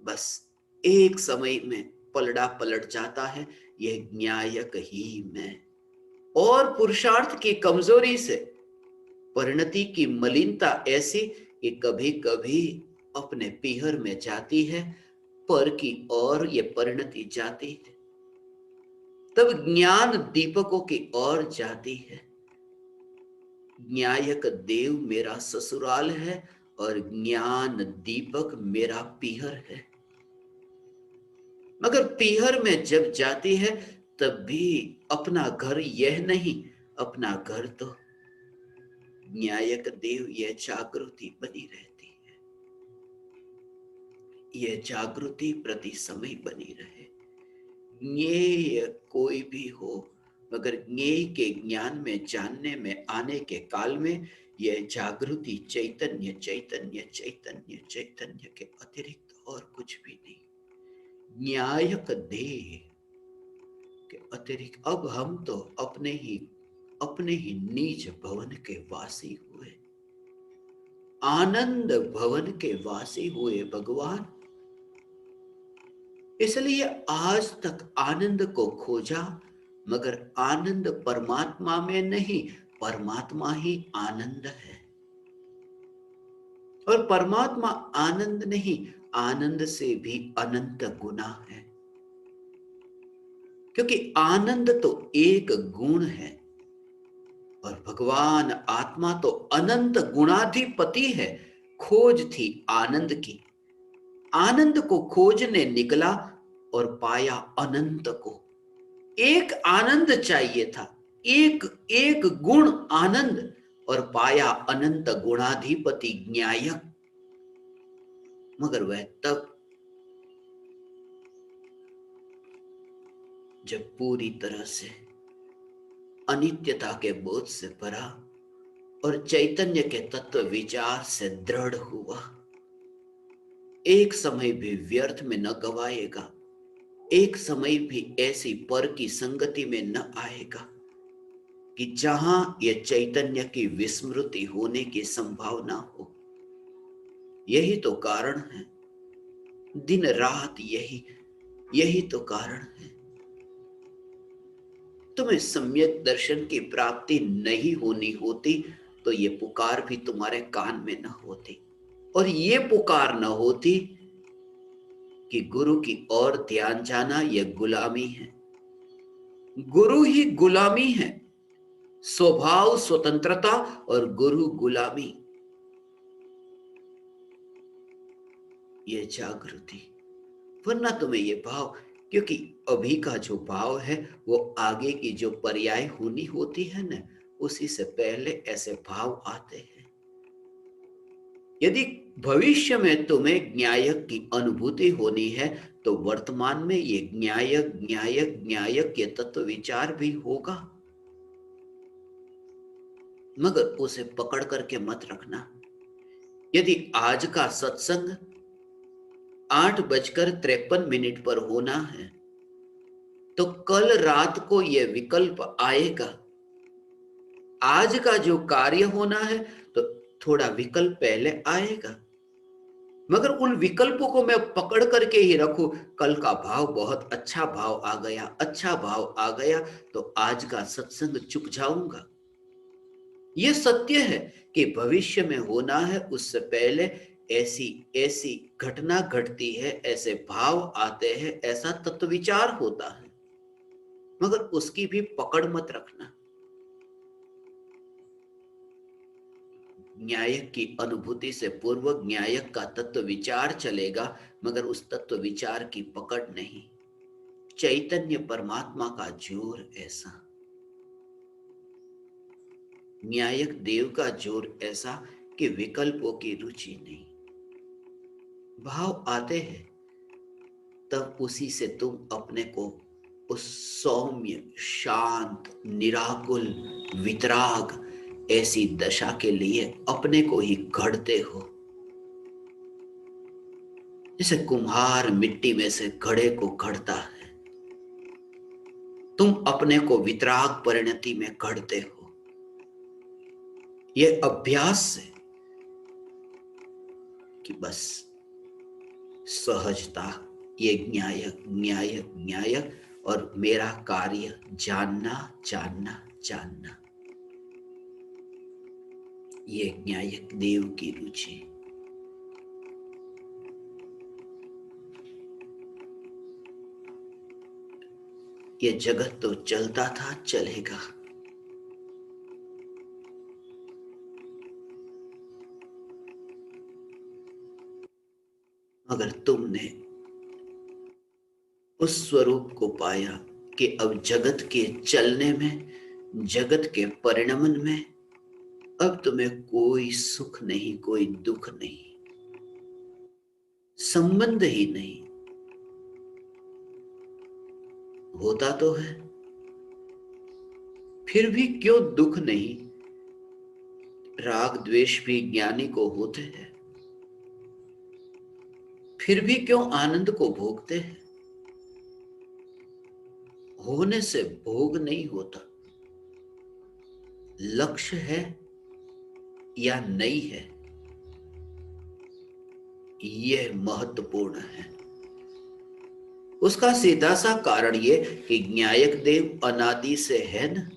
बस एक समय में पलड़ा पलट जाता है यह न्यायक ही में। और पुरुषार्थ की कमजोरी से परिणति की मलिनता ऐसी कि कभी कभी अपने पीहर में जाती है, पर की ओर ये परिणति जाती है, तब ज्ञान दीपकों की ओर जाती है। न्यायक देव मेरा ससुराल है और ज्ञान दीपक मेरा पीहर है। मगर पीहर में जब जाती है तब भी अपना घर यह नहीं, अपना घर तो न्यायक देव यह जागृति बनी रहती है। यह जागृति प्रति समय बनी रहे। ज्ञेय कोई भी हो, मगर ज्ञेय के ज्ञान में, जानने में आने के काल में यह जागृति चैतन्य चैतन्य चैतन्य चैतन्य के अतिरिक्त और कुछ भी नहीं। न्यायक देह के अतिरिक्त अब हम तो अपने ही नीच भवन के वासी हुए, आनंद भवन के वासी हुए भगवान। इसलिए आज तक आनंद को खोजा, मगर आनंद परमात्मा में नहीं, परमात्मा ही आनंद है। और परमात्मा आनंद नहीं, आनंद से भी अनंत गुना है, क्योंकि आनंद तो एक गुण है और भगवान आत्मा तो अनंत गुणाधिपति है। खोज थी आनंद की, आनंद को खोजने निकला और पाया अनंत को। एक आनंद चाहिए था, एक एक गुण आनंद, और पाया अनंत गुणाधिपति ज्ञायक। मगर वह तब जब पूरी तरह से अनित्यता के बोध से भरा और चैतन्य के तत्व विचार से दृढ़ हुआ। एक समय भी व्यर्थ में न गवाएगा, एक समय भी ऐसी पर की संगति में न आएगा कि जहां यह चैतन्य की विस्मृति होने की संभावना हो। यही तो कारण है, दिन रात यही तो कारण है। तुम्हें सम्यक दर्शन की प्राप्ति नहीं होनी होती तो ये पुकार भी तुम्हारे कान में न होती, और ये पुकार न होती कि गुरु की ओर ध्यान जाना यह गुलामी है। गुरु ही गुलामी है, स्वभाव स्वतंत्रता और गुरु गुलामी, ये जागृति। वरना तुम्हें ये भाव, क्योंकि अभी का जो भाव है वो आगे की जो पर्याय होनी होती है ना, उसी से पहले ऐसे भाव आते हैं। यदि भविष्य में तुम्हें ज्ञायक की अनुभूति होनी है तो वर्तमान में ये ज्ञायक ज्ञायक ज्ञायक के तत्व विचार भी होगा, मगर उसे पकड़ करके मत रखना। यदि आज का सत्संग 8:53 पर होना है तो कल रात को यह विकल्प आएगा। आज का जो कार्य होना है तो थोड़ा विकल्प पहले आएगा, मगर उन विकल्पों को मैं पकड़ करके ही रखूं, कल का भाव बहुत अच्छा भाव आ गया, अच्छा भाव आ गया तो आज का सत्संग चुक जाऊंगा। यह सत्य है कि भविष्य में होना है उससे पहले ऐसी ऐसी घटना घटती है, ऐसे भाव आते हैं, ऐसा तत्व विचार होता है, मगर उसकी भी पकड़ मत रखना। न्यायक की अनुभूति से पूर्व न्यायक का तत्व विचार चलेगा, मगर उस तत्व विचार की पकड़ नहीं। चैतन्य परमात्मा का जोर ऐसा, न्यायक देव का जोर ऐसा कि विकल्पों की रुचि नहीं। भाव आते हैं तब उसी से तुम अपने को उस सौम्य शांत निराकुल वितराग ऐसी दशा के लिए अपने को ही गढ़ते हो। जैसे कुम्हार मिट्टी में से घड़े को गढ़ता है, तुम अपने को वितराग परिणति में गढ़ते हो। यह अभ्यास से कि बस सहजता, ये न्यायक न्यायक न्यायक और मेरा कार्य जानना जानना जानना, ये न्यायक देव की रुचि। ये जगत तो चलता था, चलेगा, मगर तुमने उस स्वरूप को पाया कि अब जगत के चलने में, जगत के परिणमन में अब तुम्हें कोई सुख नहीं, कोई दुख नहीं, संबंध ही नहीं। होता तो है फिर भी क्यों दुख नहीं? राग द्वेष भी ज्ञानी को होते हैं, फिर भी क्यों आनंद को भोगते हैं? होने से भोग नहीं होता। लक्ष्य है या नहीं है, यह महत्वपूर्ण है। उसका सीधा सा कारण ये कि ज्ञायक देव अनादि से है न,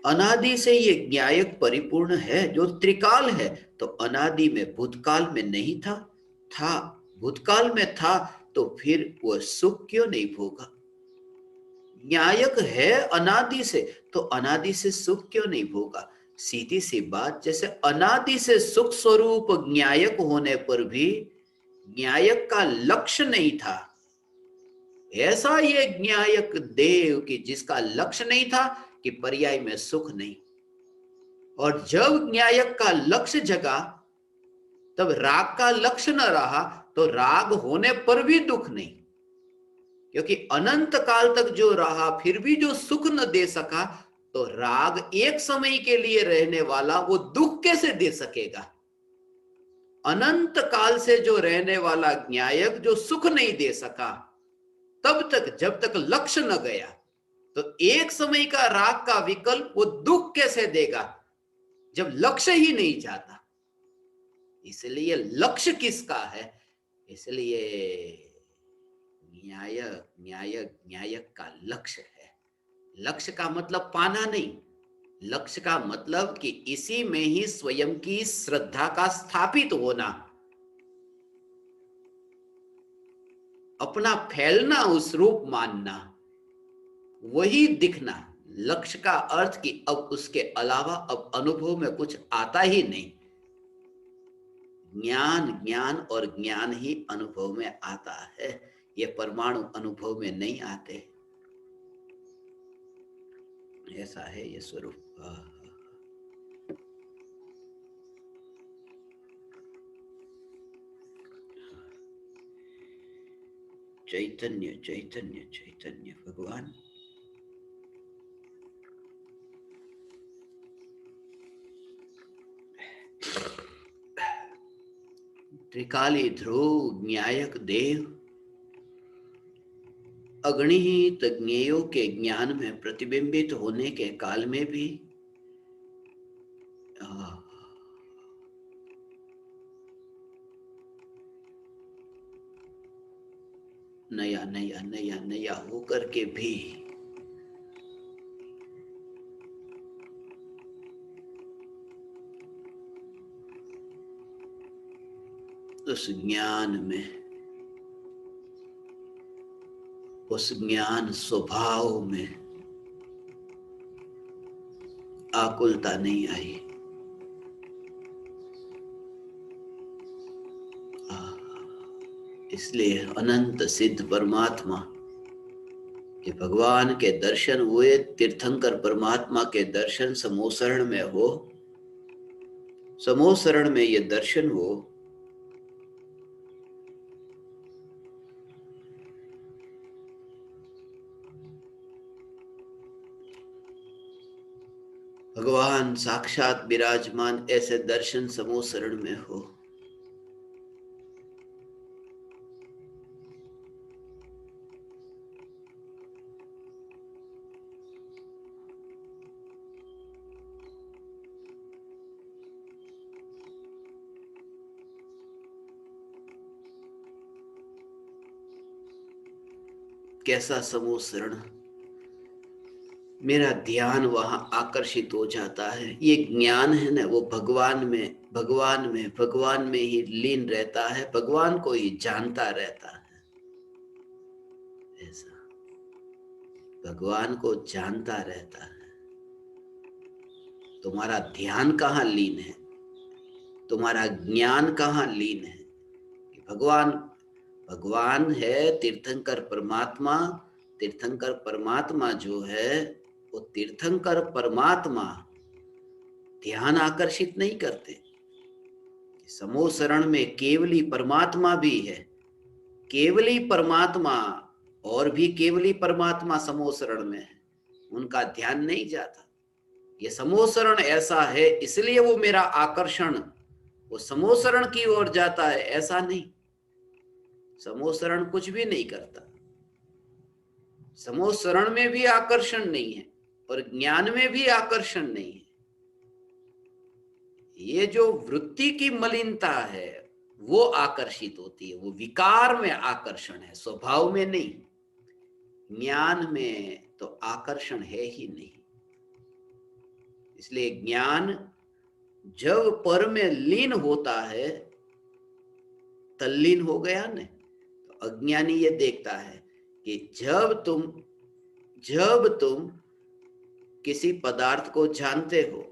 अनादि से ये ज्ञायक परिपूर्ण है जो त्रिकाल है। तो अनादि में भूतकाल में नहीं था भूतकाल में था, तो फिर वह सुख क्यों नहीं भोगा? ज्ञायक है अनादि से, तो अनादि से सुख क्यों नहीं भोगा? सीधी सी बात, जैसे अनादि से सुख स्वरूप ज्ञायक होने पर भी ज्ञायक का लक्ष्य नहीं था, ऐसा ये ज्ञायक देव कि जिसका लक्ष्य नहीं था कि पर्याय में सुख नहीं। और जब न्यायक का लक्ष्य जगा, तब राग का लक्ष्य न रहा, तो राग होने पर भी दुख नहीं, क्योंकि अनंत काल तक जो रहा फिर भी जो सुख न दे सका, तो राग एक समय के लिए रहने वाला वो दुख कैसे दे सकेगा? अनंत काल से जो रहने वाला न्यायक जो सुख नहीं दे सका, तब तक जब तक लक्ष्य न गया, तो एक समय का राग का विकल्प वो दुख कैसे देगा जब लक्ष्य ही नहीं जाता? इसलिए लक्ष्य किसका है? इसलिए न्यायक न्यायक न्यायक का लक्ष्य है। लक्ष्य का मतलब पाना नहीं, लक्ष्य का मतलब कि इसी में ही स्वयं की श्रद्धा का स्थापित होना, अपना फैलना, उस रूप मानना, वही दिखना। लक्ष्य का अर्थ कि अब उसके अलावा अब अनुभव में कुछ आता ही नहीं। ज्ञान और ज्ञान ही अनुभव में आता है, ये परमाणु अनुभव में नहीं आते। ऐसा है ये स्वरूप। चैतन्य चैतन्य चैतन्य भगवान। त्रिकाली ध्रुव न्यायक देव अगणित ज्ञेयों के ज्ञान में प्रतिबिंबित होने के काल में भी नया नया नया नया होकर के भी उस ज्ञान में, उस ज्ञान स्वभाव में आकुलता नहीं आई। इसलिए अनंत सिद्ध परमात्मा कि भगवान के दर्शन हुए, तीर्थंकर परमात्मा के दर्शन समोसरण में हो, समोसरण में ये दर्शन हो, भगवान साक्षात विराजमान ऐसे दर्शन समोसरण में हो। कैसा समोसरण, मेरा ध्यान वहां आकर्षित हो जाता है। ये ज्ञान है ना, वो भगवान में भगवान में ही लीन रहता है, भगवान को ही जानता रहता है। ऐसा भगवान को जानता रहता है। तुम्हारा ध्यान कहाँ लीन है, तुम्हारा ज्ञान कहाँ लीन है? भगवान है तीर्थंकर परमात्मा। तीर्थंकर परमात्मा जो है, वो तीर्थंकर परमात्मा ध्यान आकर्षित नहीं करते। समोसरण में केवली परमात्मा भी है, केवली परमात्मा और भी केवली परमात्मा समोसरण में है, उनका ध्यान नहीं जाता। ये समोसरण ऐसा है इसलिए वो मेरा आकर्षण वो समोसरण की ओर जाता है, ऐसा नहीं। समोसरण कुछ भी नहीं करता। समोसरण में भी आकर्षण नहीं है और ज्ञान में भी आकर्षण नहीं है। ये जो वृत्ति की मलिनता है वो आकर्षित होती है, वो विकार में आकर्षण है, स्वभाव में नहीं। ज्ञान में तो आकर्षण है ही नहीं। इसलिए ज्ञान जब पर में लीन होता है, तल्लीन हो गया न, तो अज्ञानी ये देखता है कि जब तुम किसी पदार्थ को जानते हो,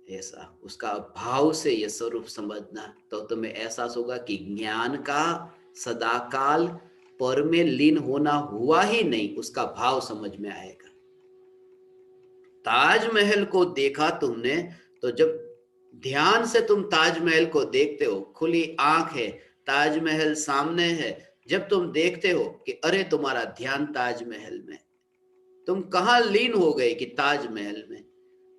ऐसा उसका भाव से ये स्वरूप समझना, तो तुम्हें एहसास होगा कि ज्ञान का सदाकाल पर में लीन होना हुआ ही नहीं, उसका भाव समझ में आएगा। ताजमहल को देखा तुमने, तो जब ध्यान से तुम ताजमहल को देखते हो, खुली आंख है, ताजमहल सामने है, जब तुम देखते हो कि अरे तुम्हारा ध्यान ताजमहल में, तुम कहां लीन हो गए कि ताजमहल में।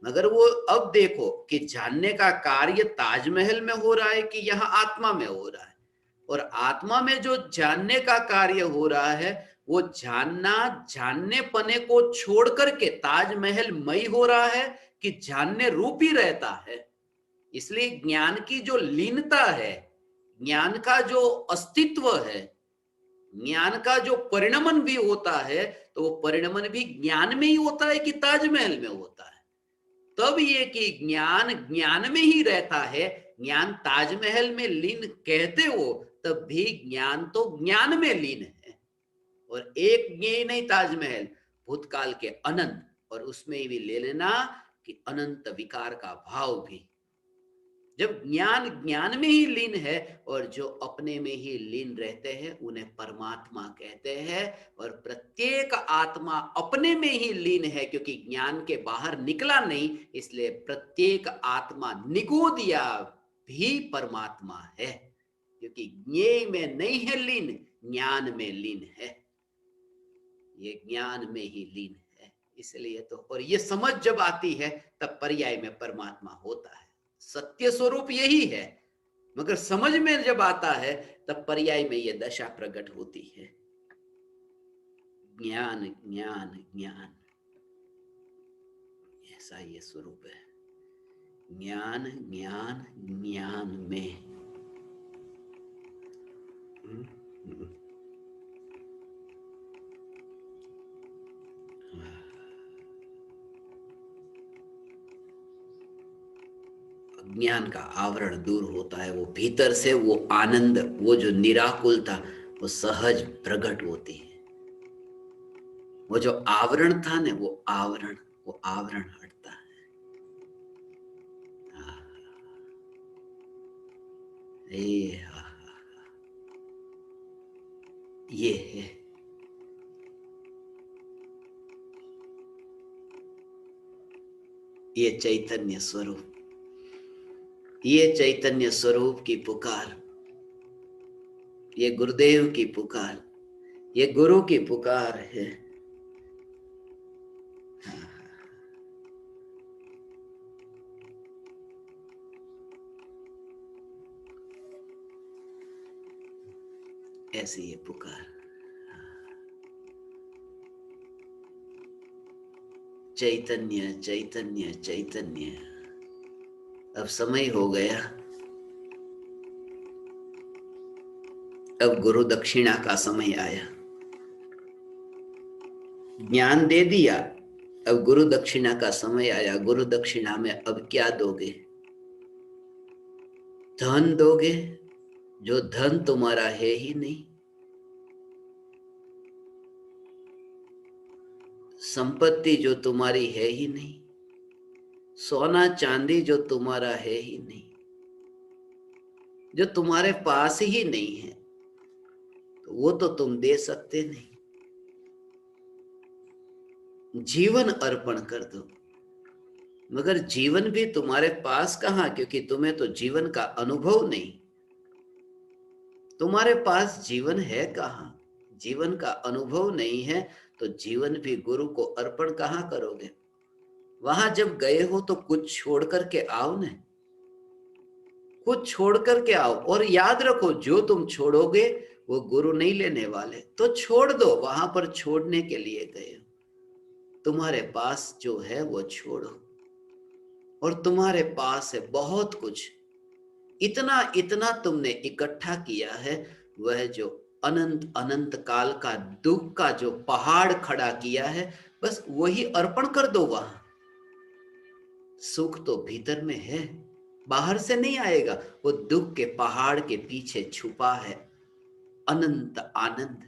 मगर वो अब देखो कि जानने का कार्य ताजमहल में हो रहा है कि यहाँ आत्मा में हो रहा है। और आत्मा में जो जानने का कार्य हो रहा है वो जानने पने को छोड़ करके ताजमहल मई हो रहा है कि जानने रूप ही रहता है। इसलिए ज्ञान की जो लीनता है, ज्ञान का जो अस्तित्व है, ज्ञान का जो परिणमन भी होता है, तो वो परिणमन भी ज्ञान में ही होता है कि ताजमहल में होता है। तब ये कि ज्ञान ज्ञान में ही रहता है, ज्ञान ताजमहल में लीन कहते हो, तब भी ज्ञान तो ज्ञान में लीन है। और एक ये नहीं ताजमहल, भूतकाल के अनंत, और उसमें भी ले लेना कि अनंत विकार का भाव भी। जब ज्ञान ज्ञान में ही लीन है और जो अपने में ही लीन रहते हैं उन्हें परमात्मा कहते हैं। और प्रत्येक आत्मा अपने में ही लीन है, क्योंकि ज्ञान के बाहर निकला नहीं, इसलिए प्रत्येक आत्मा निगोदिया भी परमात्मा है, क्योंकि ज्ञेय में नहीं है लीन, ज्ञान में लीन है। ये ज्ञान में ही लीन है, इसलिए तो। और ये समझ जब आती है तब पर्याय में परमात्मा होता है। सत्य स्वरूप यही है, मगर समझ में जब आता है तब पर्याय में यह दशा प्रकट होती है। ज्ञान ज्ञान ज्ञान, ऐसा ये स्वरूप है। ज्ञान ज्ञान ज्ञान में। ज्ञान का आवरण दूर होता है, वो भीतर से वो आनंद, वो जो निराकुलता, वो सहज प्रकट होती है। वो जो आवरण था ना, वो आवरण हटता है। ये है ये चैतन्य स्वरूप, ये चैतन्य स्वरूप की पुकार, ये गुरुदेव की पुकार, ये गुरु की पुकार है। ऐसी ये पुकार। चैतन्य चैतन्य चैतन्य। अब समय हो गया, अब गुरु दक्षिणा का समय आया। ज्ञान दे दिया, अब गुरु दक्षिणा का समय आया। गुरु दक्षिणा में अब क्या दोगे? धन दोगे, जो धन तुम्हारा है ही नहीं। संपत्ति जो तुम्हारी है ही नहीं। सोना चांदी जो तुम्हारा है ही नहीं, जो तुम्हारे पास ही नहीं है, तो वो तो तुम दे सकते नहीं। जीवन अर्पण कर दो, मगर जीवन भी तुम्हारे पास कहां, क्योंकि तुम्हें तो जीवन का अनुभव नहीं। तुम्हारे पास जीवन है कहां? जीवन का अनुभव नहीं है, तो जीवन भी गुरु को अर्पण कहां करोगे? वहां जब गए हो तो कुछ छोड़ करके आओ न, कुछ छोड़ करके आओ। और याद रखो, जो तुम छोड़ोगे वो गुरु नहीं लेने वाले, तो छोड़ दो, वहां पर छोड़ने के लिए गए हो। तुम्हारे पास जो है वो छोड़ो, और तुम्हारे पास है बहुत कुछ। इतना इतना तुमने इकट्ठा किया है, वह जो अनंत अनंत काल का दुख का जो पहाड़ खड़ा किया है, बस वही अर्पण कर दो वहां। सुख तो भीतर में है, बाहर से नहीं आएगा। वो दुख के पहाड़ के पीछे छुपा है अनंत आनंद।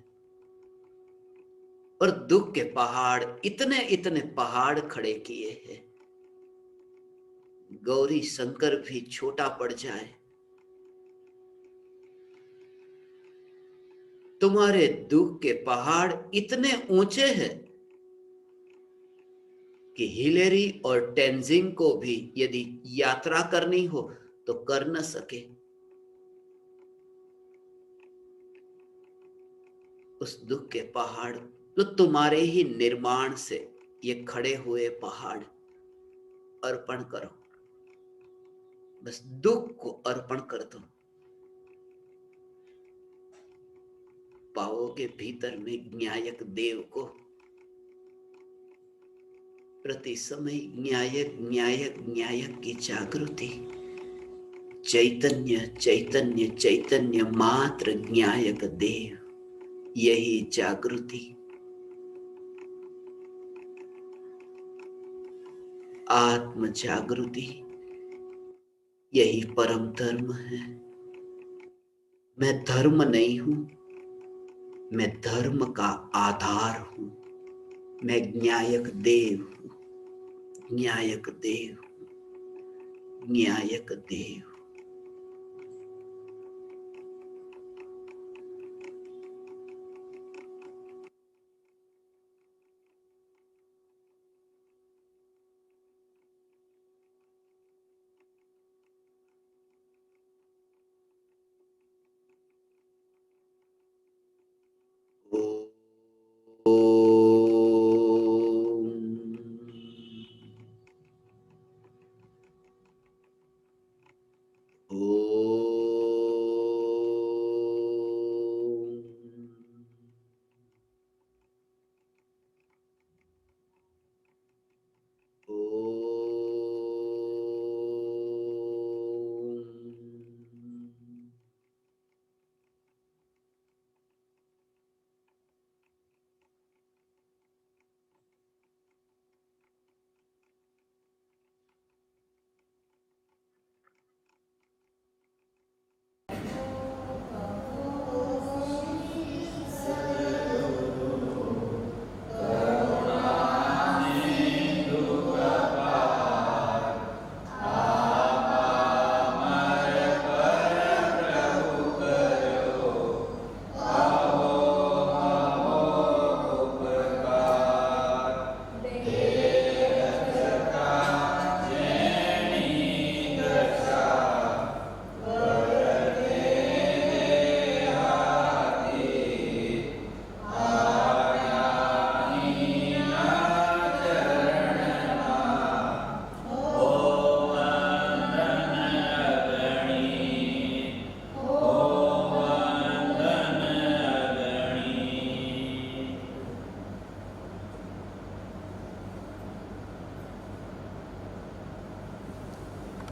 और दुख के पहाड़, इतने इतने पहाड़ खड़े किए हैं, गौरी शंकर भी छोटा पड़ जाए। तुम्हारे दुख के पहाड़ इतने ऊंचे हैं कि हिलेरी और टेंजिंग को भी यदि यात्रा करनी हो तो कर न सके। उस दुख के पहाड़ तो तुम्हारे ही निर्माण से ये खड़े हुए पहाड़ अर्पण करो, बस दुख को अर्पण कर दो। पाओगे भीतर में न्यायक देव को। प्रति समय न्यायक न्यायक न्यायक की जागृति। चैतन्य चैतन्य चैतन्य मात्र न्यायक देव, यही जागृति। आत्म जागृति, यही परम धर्म है। मैं धर्म नहीं हूं, मैं धर्म का आधार हूं। मैं न्यायक देव हूं, न्यायक देव, न्यायक देव। ओ